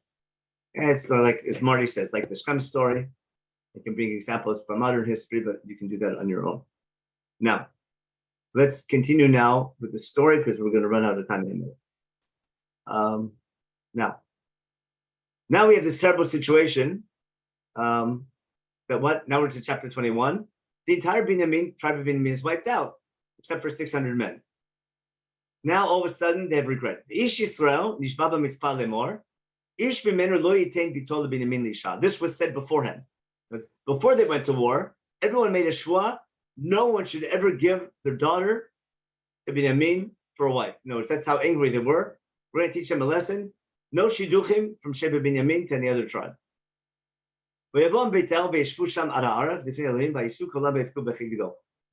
And it's like, as Marty says, like the Shem story. I can bring examples from modern history, but you can do that on your own. Now, let's continue now with the story because we're going to run out of time in a minute. Now we have this terrible situation. Now we're to chapter 21. The entire tribe of Binyamin is wiped out, except for 600 men. Now all of a sudden they have regret. Ish Yisrael nishba b'mitzpah lemor, ish v'menu lo yitain bitol Binyamin lisha. This was said beforehand. Before they went to war, everyone made a shua. No one should ever give their daughter to Binyamin for a wife. No, that's how angry they were. We're going to teach them a lesson. No shiduchim from Sheba Binyamin to any other tribe.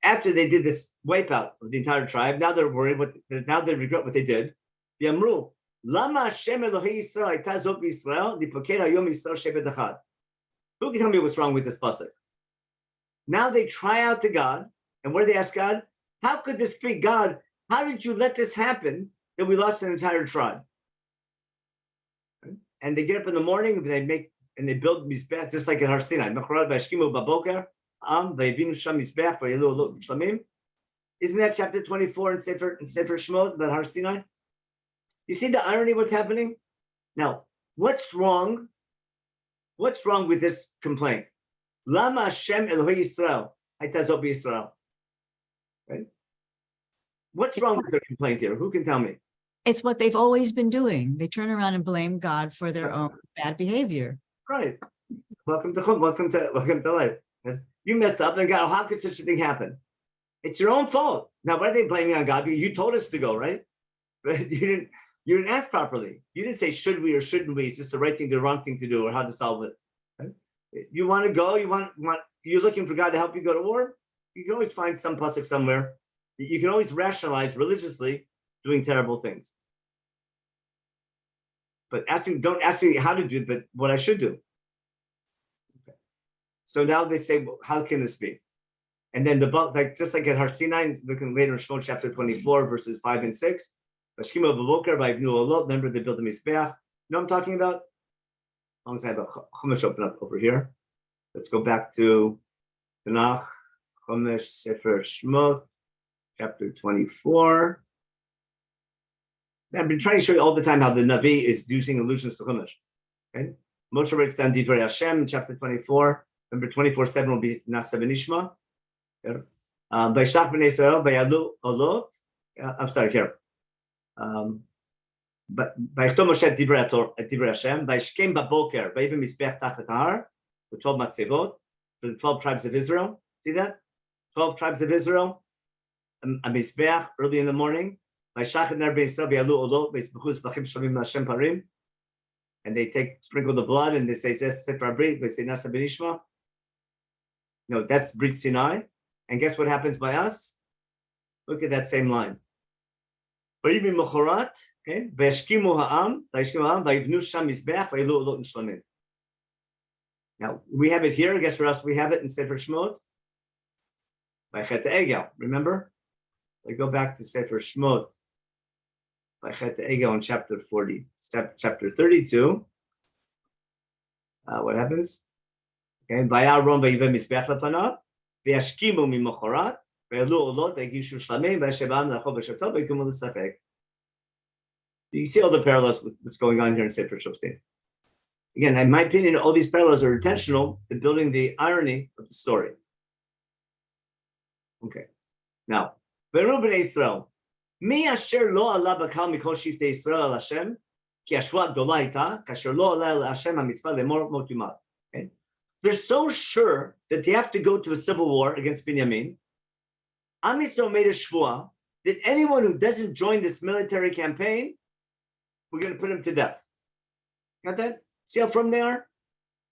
After they did this wipeout of the entire tribe, now they're worried. Now they regret what they did. Who Who can tell me what's wrong with this pasuk? Now they cry out to God, and what do they ask God? How could this be, God? How did you let this happen that we lost an entire tribe? And they get up in the morning and they build mizbeach just like in Har Sinai. Isn't that chapter 24 in Sefer Shemot about Har Sinai? You see the irony of what's happening? Now, what's wrong? What's wrong with this complaint? Lama Hashem Elohei Yisrael haytazot b'Yisrael. Right? What's wrong with their complaint here? Who can tell me? It's what they've always been doing. They turn around and blame God for their own bad behavior. Right. Welcome to life. You mess up and God, how could such a thing happen? It's your own fault. Now, why are they blaming on God? You told us to go, right? But you didn't ask properly. You didn't say should we or shouldn't we. It's just the right thing, the wrong thing to do, or how to solve it. Right? You want to go. You're looking for God to help you go to war. You can always find some pasuk somewhere. You can always rationalize religiously doing terrible things. But don't ask me how to do it, but what I should do. Okay. So now they say, well, how can this be? And then just like at Har Sinai, looking later in Shemot chapter 24, verses 5 and 6. Remember they built the Mizbeach. You know what I'm talking about? As long as I have a Chumash open up over here. Let's go back to Tanakh, Chumash, Sefer Shemot, chapter 24. I've been trying to show you all the time how the Navi is using allusions to Chumash. Okay? Moshe writes down Divrei Hashem, chapter 24. Remember 24:7 will be Nasa Benishma. Vaishach b'nei Yisrael vayalu olot. I'm sorry, here. But Vayichtom Moshe Divrei Hashem Vayishkem baboker vayivim mizbeach tachat har, the 12 matzevot for the 12 tribes of Israel. See that? 12 tribes of Israel. A mizbeach early in the morning. And they sprinkle the blood and they say, they say Nasa Benishma. No, that's Brit Sinai. And guess what happens by us? Look at that same line. Now, we have it here. Guess where else we have it in Sefer Shemot? By Chet Egel. Remember? We go back to Sefer Shemot. By Chet Egel in chapter chapter 32. What happens? Okay, Vayaron vayiveh mizbeach lefanav, v'yashkimu mimochorat, v'yalu olot, v'yagishu shlamim, v'yashebam l'achov v'shavtov, v'yikumu l'safek. You see all the parallels with what's going on here in Sefer Shoftim. Again, in my opinion, all these parallels are intentional in building the irony of the story. Okay, now, Ve'ru b'nei Yisrael, mi asher lo ala b'kal mikol shiftei Yisrael al Hashem, ki ashua gdola ita, kasher lo ala el Hashem ha-mitzvah lemor mot yumat. Okay. They're so sure that they have to go to a civil war against Binyamin. Am Yisrael made a shvuah that anyone who doesn't join this military campaign, we're going to put him to death. Got that? See how firm they are?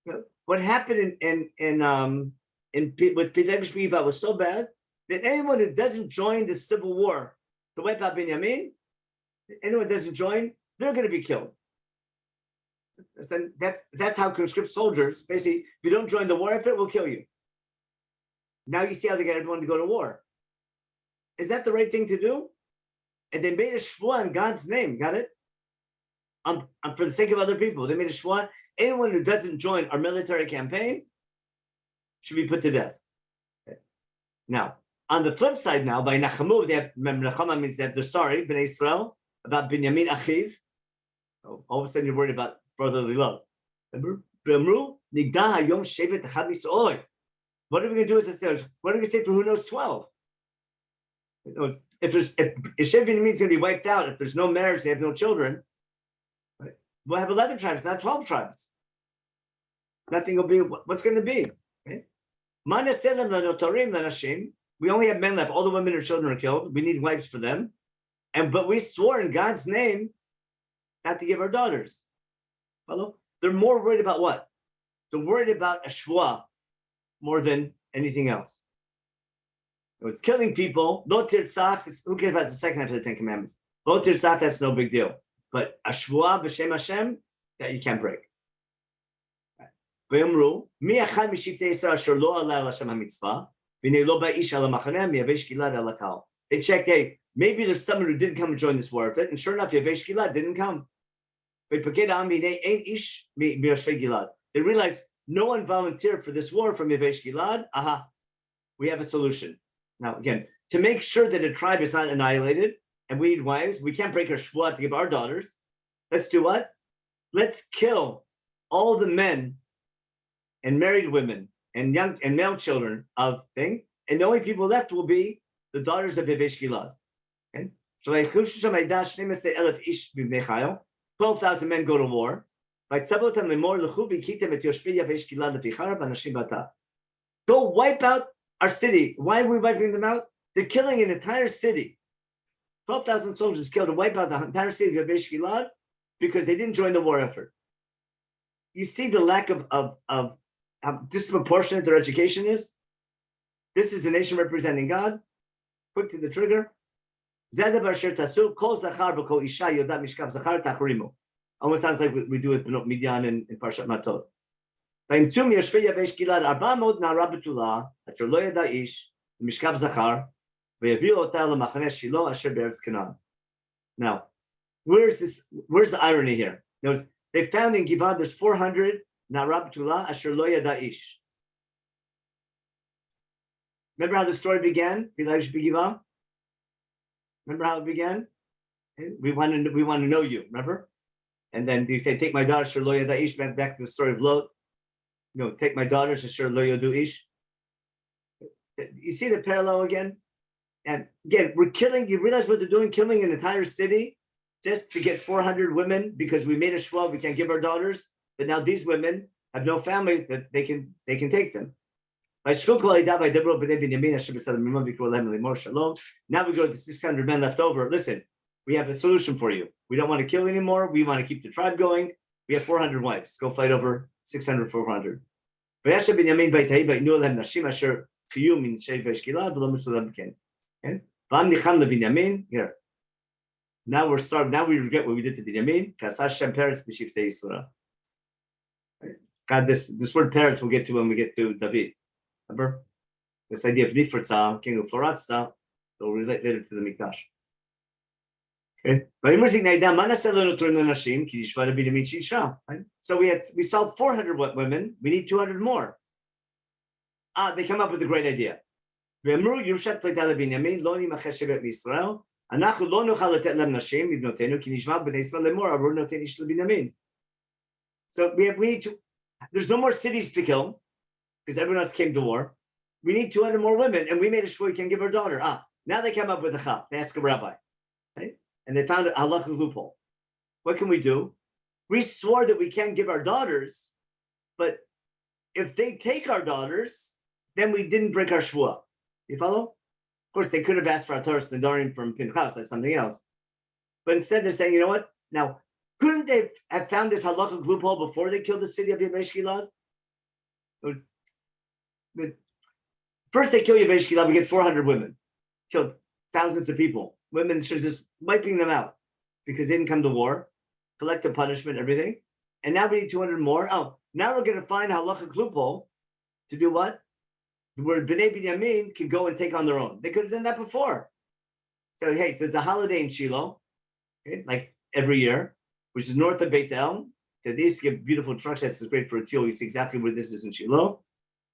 You know, what happened with Peleg Shviva was so bad that anyone who doesn't join the civil war to wipe out Binyamin, anyone who doesn't join, they're going to be killed. That's how conscript soldiers, basically, if you don't join the war effort, we'll kill you. Now you see how they get everyone to go to war. Is that the right thing to do? And they made a shvuah in God's name, got it? For the sake of other people, they made a shvuah. Anyone who doesn't join our military campaign should be put to death. Okay. Now, on the flip side now, by Nachamu, they have, remember, Nachama means that they're sorry, Bnei Israel, about Binyamin Achiv. Oh, all of a sudden you're worried about brotherly love. Remember? What are we going to do with this? What are we going to say for who knows 12? If Shevet Binyamin is going to be wiped out, if there's no marriage, they have no children, right? We'll have 11 tribes, not 12 tribes. Nothing will be, what's going to be? Right? We only have men left. All the women and children are killed. We need wives for them. But we swore in God's name not to give our daughters. Follow? They're more worried about what? They're worried about a shvuah more than anything else. So it's killing people. Lo tirtzach, who cares about the second half of the Ten Commandments? Lo tirtzach, that's no big deal. But a shvuah b'shem Hashem, that you can't break. ויאמרו, מי אחד משבטי ישראל אשר לא עלה על השם המצווה, והנה לא בא איש על המחנה, מיבש גלעד על הקהל. They checked, hey, maybe there's someone who didn't come and join this war effort, and sure enough, Yavesh Gilad didn't come. They realized no one volunteered for this war from Yavesh Gilad. Aha, we have a solution. Now, again, to make sure that a tribe is not annihilated, and we need wives, we can't break our shvuah to give our daughters. Let's do what? Let's kill all the men and married women and young and male children of thing, and the only people left will be the daughters of Yavesh Gilad. Okay? 12,000 men go to war. Go wipe out our city. Why are we wiping them out? They're killing an entire city. 12,000 soldiers killed to wipe out the entire city of Yavesh Gilad because they didn't join the war effort. You see the lack of how disproportionate their education is? This is a nation representing God. Quick to the trigger. Almost sounds like we do with Benot Midian in Parshat Matot. Now, where's the irony here? Notice, they found in Givon there's 400 Na'ara B'tulah Asher Lo Yada Ish. Remember how the story began? Remember how it began? We want to know you. Remember? And then they say, "Take my daughter, Asher Lo Yada Ish." Back to the story of Lot. No, take my daughters, Asher Lo Yadu Ish. You see the parallel again? And again, we're killing. You realize what they're doing? Killing an entire city just to get 400 women because we made a shvuah. We can't give our daughters, but now these women have no family that they can take them. Now we go to the 600 men left over. Listen, we have a solution for you. We don't want to kill anymore. We want to keep the tribe going. We have 400 wives. Go fight over 600, 400. Here. Now we're starting. Now we regret what we did to Binyamin. God, this word parents we'll get to when we get to David. Remember? This idea of Nifritza, king of Floratsta, will relate later to the Mikdash. Okay. So we solved 400 women. We need 200 more. They come up with a great idea. So we need to. There's no more cities to kill because everyone else came to war. We need 200 more women, and we made a shvuah we can give our daughter. Now they come up with a chap. They ask a rabbi, right? And they found a halachic loophole. What can we do? We swore that we can't give our daughters, but if they take our daughters, then we didn't break our shvuah. You follow? Of course, they could have asked for a Torah Nedarim from Pinchas. That's something else. But instead, they're saying, you know what? Now, couldn't they have found this halachic loophole before they killed the city of Yavesh Gilad? First, they kill Yavesh Gilad. We get 400 women, killed thousands of people. Women, she's just wiping them out because they didn't come to war, collective punishment, everything. And now we need 200 more. Now we're going to find a halachic loophole to do what? Where Bnei Binyamin can go and take on their own. They could have done that before. So, hey, so it's a holiday in Shiloh, okay, like every year, which is north of Beit El. These give beautiful trucks. That's great for a tool. You see exactly where this is in Shiloh.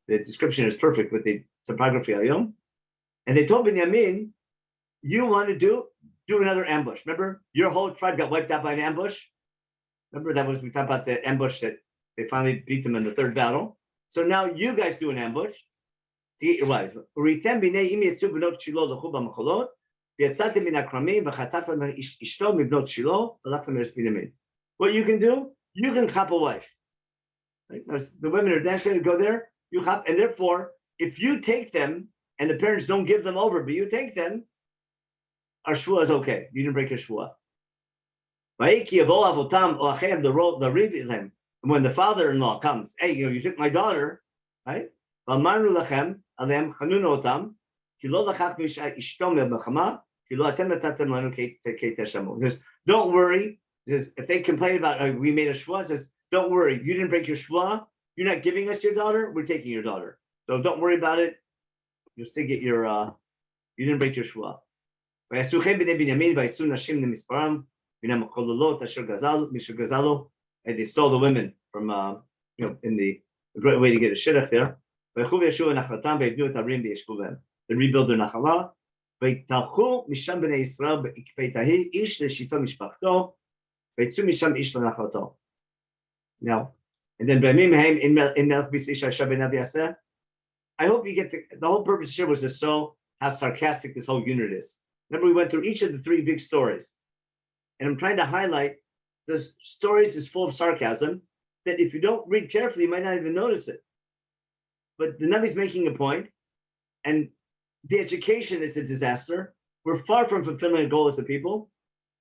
The description is perfect with the topography ayom. And they told Binyamin, you want to do another ambush. Remember, your whole tribe got wiped out by an ambush. Remember, we talked about the ambush that they finally beat them in the third battle. So now you guys do an ambush to get your wives. What you can do, you can chop a wife. Right? The women are dancing to go there, you chop, and therefore, if you take them and the parents don't give them over, but you take them, our shvuah is okay. You didn't break your shvuah. And when the father-in-law comes, hey, you took my daughter, right? Don't worry. If they complain about we made a shvuah, says, don't worry, you didn't break your shvuah. you're not giving us your daughter, we're taking your daughter. So don't worry about it. You'll still get your, you didn't break your shua. And they stole the women from, in the great way to get a shidduch there. They rebuild their nachala. Now, and then I hope you get the whole purpose here was to show how sarcastic this whole unit is. Remember, we went through each of the three big stories, and I'm trying to highlight the stories is full of sarcasm that if you don't read carefully, you might not even notice it. But the Navi's making a point, and the education is a disaster. We're far from fulfilling a goal as a people.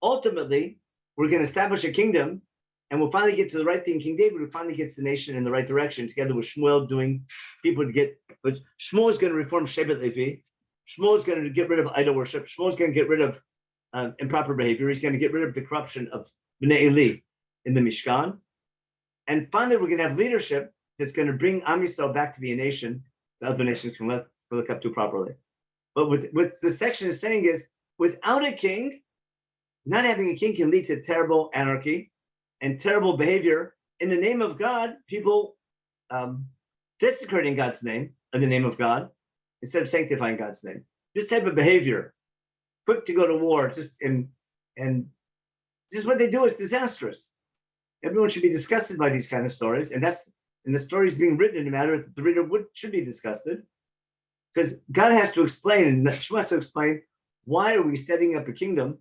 Ultimately, we're going to establish a kingdom, and we'll finally get to the right thing. King David finally gets the nation in the right direction, together with Shmuel doing people to get. But Shmuel is going to reform Shevet Levi. Shmuel is going to get rid of idol worship. Shmuel is going to get rid of improper behavior. He's going to get rid of the corruption of Bnei Eli in the Mishkan. And finally, we're going to have leadership that's going to bring Am Yisrael back to be a nation that other nations can look up to properly. But what the section is saying is, without a king, not having a king can lead to terrible anarchy and terrible behavior in the name of God, people desecrating God's name in the name of God instead of sanctifying God's name. This type of behavior, quick to go to war, and this is what they do. It's disastrous. Everyone should be disgusted by these kind of stories, and the stories being written in a matter that the reader should be disgusted, because God has to explain, and Shmuel has to explain, why are we setting up a kingdom,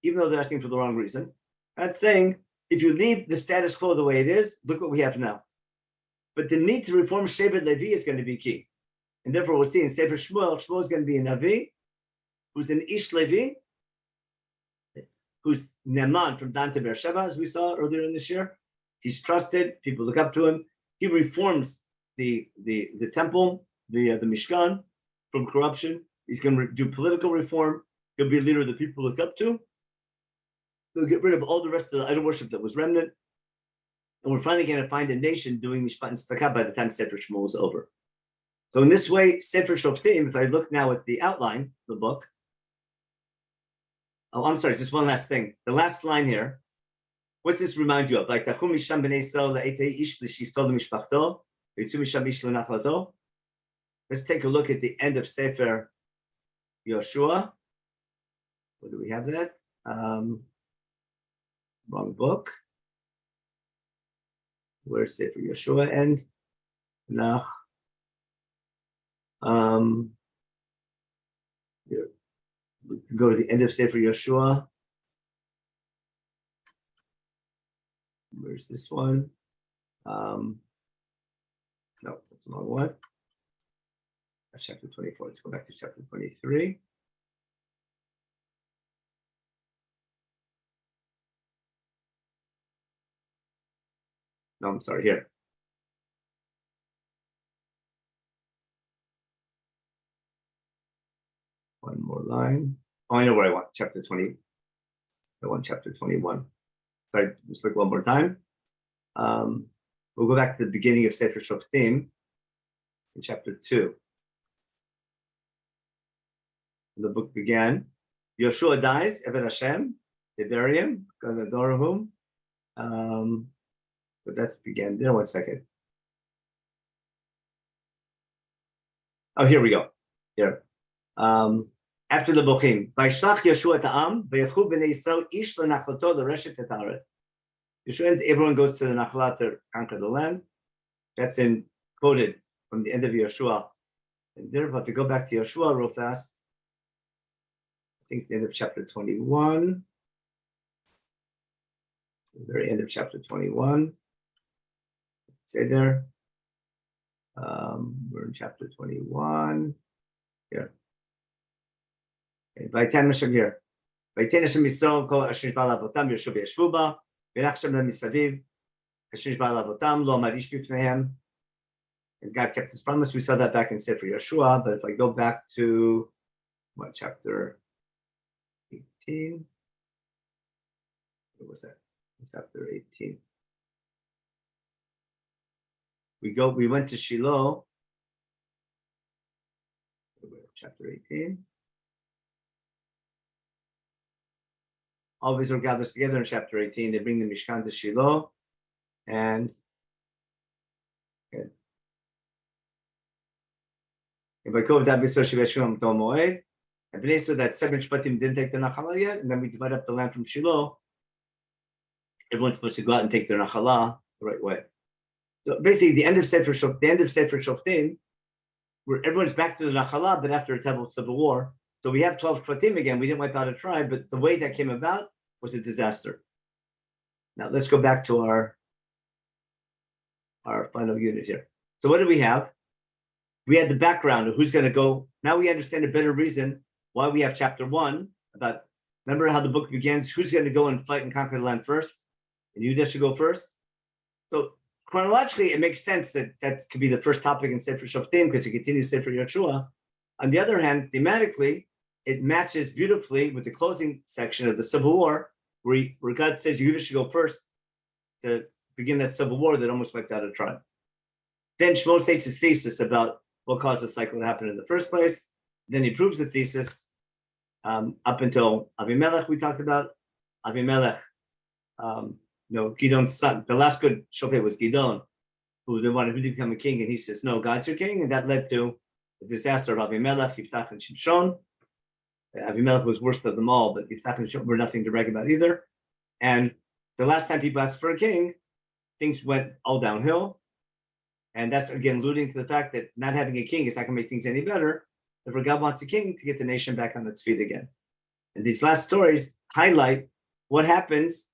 even though they're asking for the wrong reason. God's saying, if you leave the status quo the way it is, look what we have now. But the need to reform Shevet Levi is going to be key. And therefore, we'll see in Sefer Shmuel, Shmuel is going to be a Navi, who's an Ish Levi, who's Neman from Dan to Beersheba, as we saw earlier in this year. He's trusted, people look up to him. He reforms the temple, the Mishkan, from corruption. He's going to do political reform. He'll be a leader that people look up to. He'll get rid of all the rest of the idol worship that was remnant. And we're finally going to find a nation doing Mishpat and Tzedakah by the time Sefer Shmuel is over. So in this way, Sefer Shoftim, if I look now at the outline of the book, oh, I'm sorry, just one last thing. The last line here, what's this remind you of? Like, let's take a look at the end of Sefer Yoshua. Where do we have that? Wrong book. Where's Sefer Yoshua end? No. We can go to the end of Sefer Yoshua. Where's this one? No, that's the wrong one. That's chapter 24. Let's go back to chapter 23. No, I'm sorry, here. One more line. Oh, I know where I want. Chapter 20. I want chapter 21. Sorry, just look one more time. We'll go back to the beginning of Sefer Shoftim in chapter 2. The book began. Yoshua dies, Eved Hashem, they bury him, God adore him. But that's began there. 1 second. Oh, here we go. Here. After the Bochim, Vaishlach Yeshua ta'am, Vayechu b'nei Yisrael ish lenachoto l'reshet et haaretz. Yeshua ends, everyone goes to the Nachalah to conquer the land. That's quoted from the end of Yeshua. And therefore, if we go back to Yeshua real fast, I think it's the end of chapter 21. The very end of chapter 21. Say there. We're in chapter 21. Here. Vaytan Hashem here. Vaytan Hashem Yisrael kol asher nishba lavotam yoshu v'yashvu ba v'nach Hashem lem misaviv asher nishba lavotam lo marish b'fneihem. And God kept His promise. We saw that back in Sefer Yeshua. But if I go back to what chapter 18? What was that? Chapter 18. we went to Shiloh, chapter 18. All of Israel gathers together in chapter 18. They bring the Mishkan to Shiloh, and and that 7 Shvatim didn't take the Nachala yet, and then we divide up the land from Shiloh. Everyone's supposed to go out and take their Nachala the right way. So basically, the end of Sefer Shoftim, where everyone's back to the Nachala, but after a terrible civil war. So we have 12 Shvatim again. We didn't wipe out a tribe, but the way that came about was a disaster. Now let's go back to our final unit here. So what do we have? We had the background of who's going to go. Now we understand a better reason why we have chapter 1 about, remember how the book begins, who's going to go and fight and conquer the land first? And Yehuda should go first. So chronologically, it makes sense that could be the first topic in Sefer Shoftim because it continues Sefer Yeshua. On the other hand, thematically, it matches beautifully with the closing section of the Civil War, where God says Yehuda should go first to begin that civil war that almost wiped out a tribe. Then Shmuel states his thesis about what caused the cycle to happen in the first place. Then he proves the thesis up until Avimelech we talked about. Avimelech, Gidon's son. The last good shofet was Gidon, who then wanted to become a king, and he says, no, God's your king, and that led to the disaster of Avimelech, Yiftach, and Shimshon. Avimelech was worst of them all, but Yiftach and Shimshon were nothing to brag about either. And the last time people asked for a king, things went all downhill. And that's, again, alluding to the fact that not having a king is not going to make things any better. Therefore, God wants a king to get the nation back on its feet again. And these last stories highlight what happens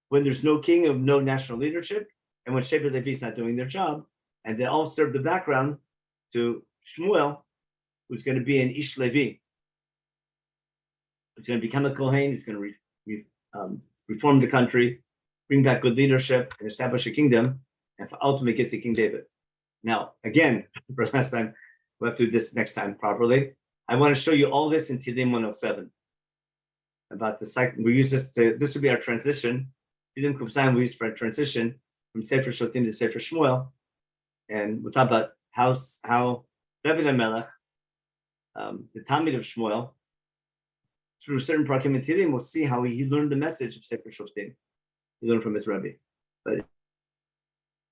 when there's no king of no national leadership and when Shevet Levi is not doing their job. And they all serve the background to Shmuel, who's going to be an Ish Levi. He's going to become a Kohen. He's going to reform the country, bring back good leadership, and establish a kingdom, and ultimately get to King David. Now, again, for last time, we'll have to do this next time properly. I want to show you all this in Tehillim 107 about the cycle. We use this would be our transition. Tehillim Kuf Zayin we use for a transition from Sefer Shoftim to Sefer Shmuel. And we'll talk about how David HaMelech, the Talmid of Shmuel, through certain prakim in Tehillim, we'll see how he learned the message of Sefer Shoftim. He learned from his Rabbi. But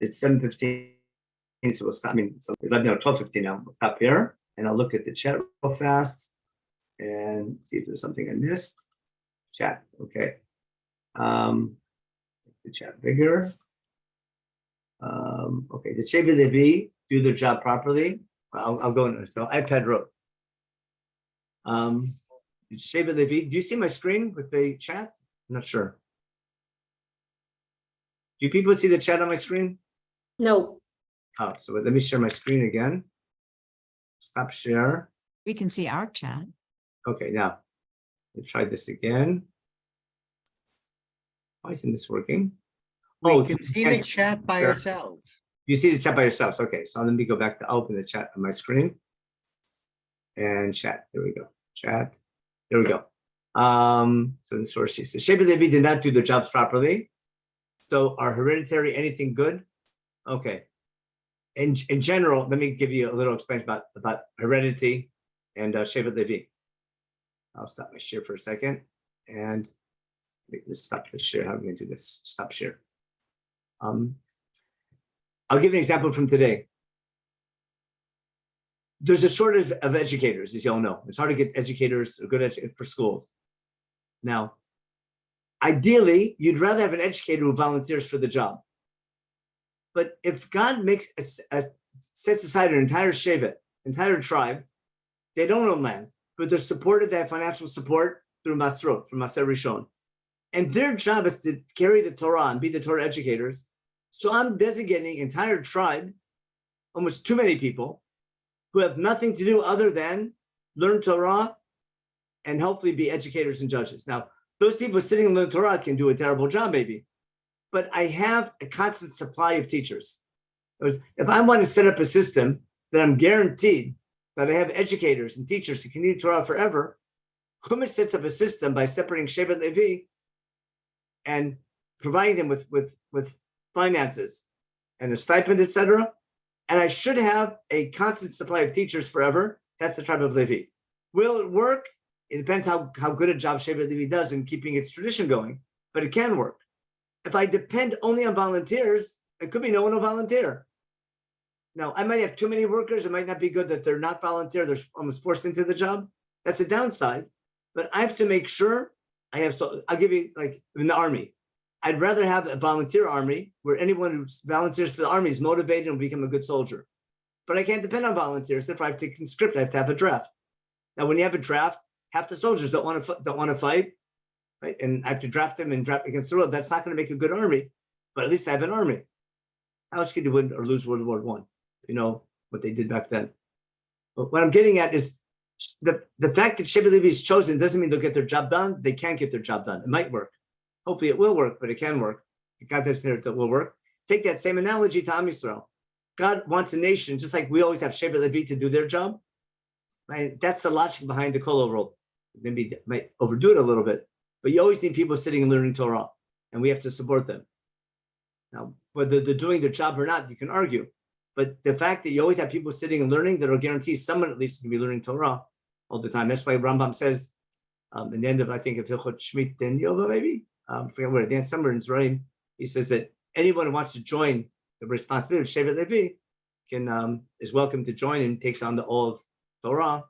it's 7:15. So we'll stop. It's 12:15 now. We'll stop here, and I'll look at the chat real fast and see if there's something I missed. Chat, okay. The chat bigger. Okay, did Shevet Levi do their job properly? I'll go in. So iPad wrote. Did Shevet Levi? Do you see my screen with the chat? I'm not sure. Do people see the chat on my screen? No. Oh, so let me share my screen again. Stop share. We can see our chat. Okay, now let's try this again. Why isn't this working? We can see the chat by ourselves. You see the chat by yourselves. Okay, so let me go back to open the chat on my screen. And chat. There we go. Chat. There we go. So the source says Shevet Levi did not do their jobs properly. So are hereditary anything good? Okay. In general, let me give you a little explanation about heredity and Shevet Levi. I'll stop my share for a second and make this stop the share. How are we going to do this? Stop share. I'll give you an example from today. There's a shortage of educators, as you all know. It's hard to get educators or good educators for schools. Now, ideally, you'd rather have an educator who volunteers for the job. But if God makes sets aside an entire shevet, entire tribe, they don't own land, but they're supported, they have financial support through Masrot, from Maser Rishon. And their job is to carry the Torah and be the Torah educators. So I'm designating an entire tribe, almost too many people, who have nothing to do other than learn Torah and hopefully be educators and judges. Now, those people sitting and learn Torah can do a terrible job, maybe. But I have a constant supply of teachers. If I want to set up a system that I'm guaranteed that I have educators and teachers who can read Torah forever, Chumash sets up a system by separating Shevet Levi and providing them with finances and a stipend, etc. and I should have a constant supply of teachers forever. That's the tribe of Levi. Will it work? It depends how good a job Shevet Levi does in keeping its tradition going, but it can work. If I depend only on volunteers, it could be no one will volunteer. Now, I might have too many workers. It might not be good that they're not volunteer. They're almost forced into the job. That's a downside. But I have to make sure I have, so I'll give you like in the army. I'd rather have a volunteer army where anyone who volunteers for the army is motivated and will become a good soldier. But I can't depend on volunteers. If I have to conscript, I have to have a draft. Now, when you have a draft, half the soldiers don't want to fight, right? And I have to draft them and draft against the world. That's not going to make a good army, but at least I have an army. How else could you win or lose World War I? You know what they did back then. But what I'm getting at is the fact that Shevet Levi is chosen doesn't mean they'll get their job done. They can't get their job done. It might work. Hopefully it will work, but it can work. God doesn't know it will work. Take that same analogy to Am Yisrael. God wants a nation, just like we always have Shevet Levi to do their job. Right? That's the logic behind the Kol rule. Maybe they might overdo it a little bit, but you always need people sitting and learning Torah, and we have to support them. Now, whether they're doing their job or not, you can argue. But the fact that you always have people sitting and learning, that'll guarantee someone at least is going to be learning Torah all the time. That's why Rambam says in the end of, I think, of Hilchot Shmit Den Yova, maybe, I forget where, Dan somewhere in Zerayim, he says that anyone who wants to join the responsibility of Shevet Levi is welcome to join and takes on the all of Torah,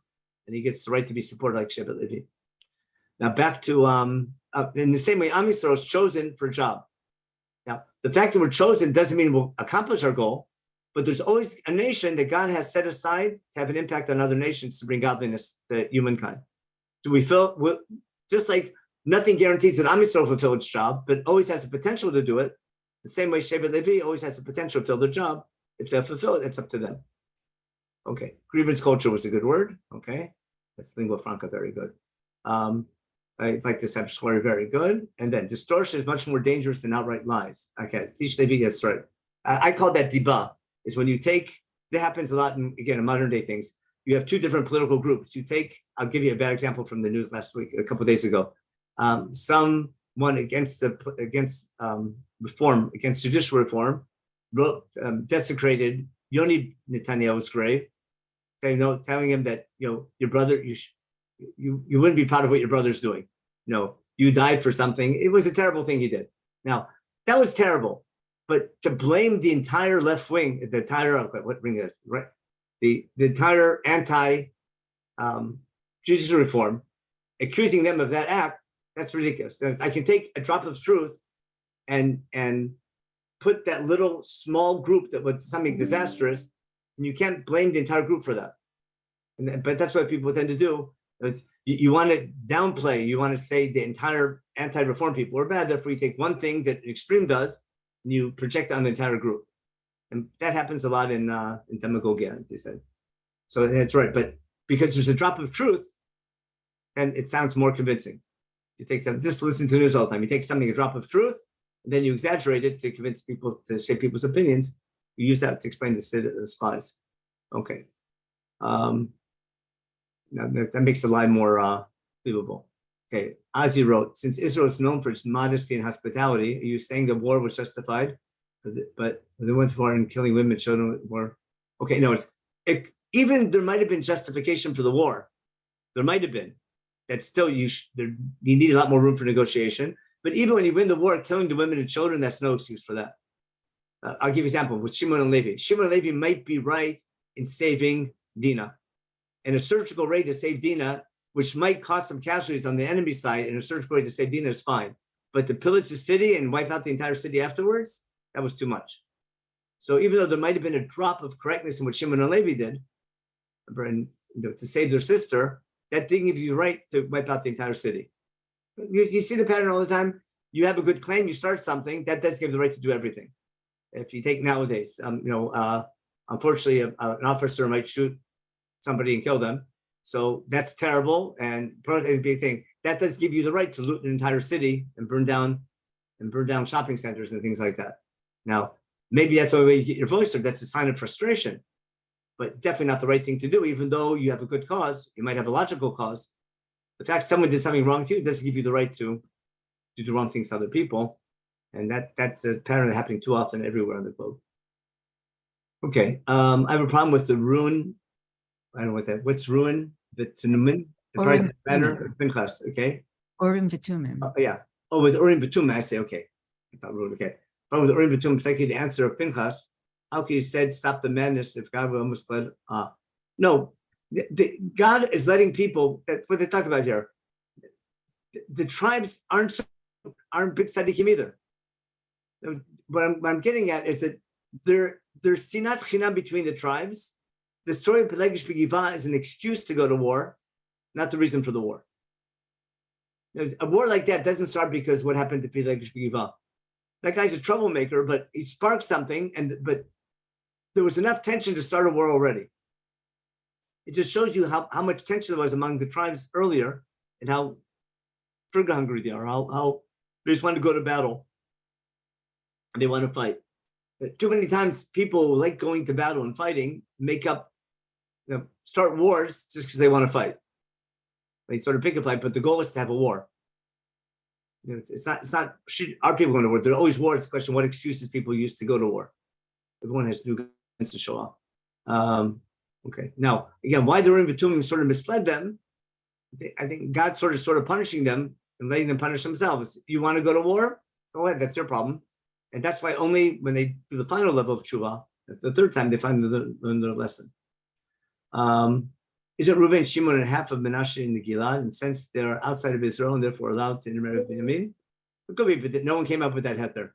and he gets the right to be supported like Shevet Levi. Now back to, in the same way, Am Yisrael is chosen for a job. Now, the fact that we're chosen doesn't mean we'll accomplish our goal, but there's always a nation that God has set aside to have an impact on other nations to bring godliness to humankind. Do we feel, just like nothing guarantees that Am Yisrael will fulfill its job, but always has the potential to do it, the same way Shevet Levi always has the potential to fulfill their job. If they fulfill it, it's up to them. Okay, grievance culture was a good word. Okay, that's lingua franca, very good. I like this story, very good. And then distortion is much more dangerous than outright lies. Okay, Ish Levi gets right. I call that dibah. Is when you take, that happens a lot in modern day things. You have two different political groups. You take, I'll give you a bad example from the news last week, a couple of days ago. Someone against reform, against judicial reform, desecrated Yoni Netanyahu's grave, telling him that your brother, you wouldn't be proud of what your brother's doing. You died for something. It was a terrible thing he did. Now that was terrible. But to blame the entire left wing, the entire entire anti-judicial reform, accusing them of that act, that's ridiculous. I can take a drop of truth and put that little small group that was something disastrous, and you can't blame the entire group for that. But that's what people tend to do. Is you want to downplay, you want to say the entire anti-reform people are bad, therefore you take one thing that extreme does, and you project on the entire group. And that happens a lot in demagogia, they said. So that's right. But because there's a drop of truth, and it sounds more convincing. You take some, just listen to the news all the time. You take something, a drop of truth, and then you exaggerate it to convince people, to shape people's opinions. You use that to explain the state of the spies. Okay. That makes the lie more believable. Okay, Ozzy wrote, since Israel is known for its modesty and hospitality, are you saying the war was justified? But they went to war and killing women, children were. Okay, no, even there might have been justification for the war. There might have been. That still, you need a lot more room for negotiation. But even when you win the war, killing the women and children, that's no excuse for that. I'll give you an example with Shimon and Levi. Shimon and Levi might be right in saving Dinah. And a surgical raid to save Dinah, which might cause some casualties on the enemy side, and a surgical raid to save Dinah is fine. But to pillage the city and wipe out the entire city afterwards, that was too much. So even though there might have been a drop of correctness in what Shimon and Levi did, and, to save their sister, that didn't give you the right to wipe out the entire city. You see the pattern all the time. You have a good claim, you start something, that does give the right to do everything. If you take nowadays, unfortunately, an officer might shoot somebody and kill them. So that's terrible and a big thing. That does give you the right to loot an entire city and burn down shopping centers and things like that. Now, maybe that's the way you get your voice, or that's a sign of frustration, but definitely not the right thing to do, even though you have a good cause, you might have a logical cause. The fact someone did something wrong to you doesn't give you the right to do the wrong things to other people. And that's a pattern happening too often everywhere on the globe. Okay. I have a problem with the ruin. I don't know what that. What's ruin? The Tunumin? The part Urim banner. Pinchas. Okay. Urim V'Tumim. Yeah. Oh, with Urim V'Tumim, I say okay. I thought ruin. Okay. Problem with Urim V'Tumim. Thank you. The answer of Pinchas. How can you said stop the madness if God will almost let? No. God is letting people. That's what they talked about here. The tribes aren't big tzaddikim either. What I'm getting at is that there's sinat chinam between the tribes. The story of Pelegish B'Giva is an excuse to go to war, not the reason for the war. There's a war like that doesn't start because what happened to Pelegish B'Giva. That guy's a troublemaker, but he sparked something, but there was enough tension to start a war already. It just shows you how much tension there was among the tribes earlier and how trigger hungry they are, how they just want to go to battle and they want to fight. But too many times people who like going to battle and fighting make up, start wars just because they want to fight. They sort of pick a fight, but the goal is to have a war. It's not are people going to war? There are always wars. It's a question what excuses people use to go to war. Everyone has new guns to show off. Okay. Now, again, why the Urim V'Tumim sort of misled them, I think God's sort of punishing them and letting them punish themselves. You want to go to war? Go ahead. That's your problem. And that's why only when they do the final level of tshuva, the third time they find learn their lesson. Isn't Reuven, Shimon, and half of Menashe in the Gilad, and since they're outside of Israel and therefore allowed to intermarry with Benjamin? It could be, but no one came up with that heter.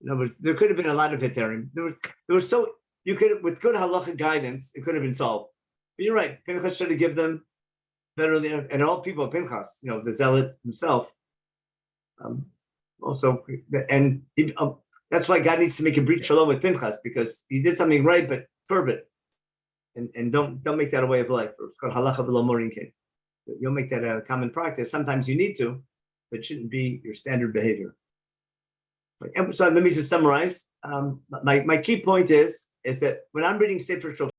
In other words, there could have been a lot of heterim. There was so you could, with good halacha guidance, it could have been solved. But you're right. Pinchas should have given them better than and all people of Pinchas, the zealot himself. Also, and that's why God needs to make a breach shalom with Pinchas, because he did something right, but curb it, and don't make that a way of life. It's called halacha v'lo morinkein. You'll make that a common practice. Sometimes you need to, but it shouldn't be your standard behavior. So let me just summarize. My key point is that when I'm reading Sefer Shoftim,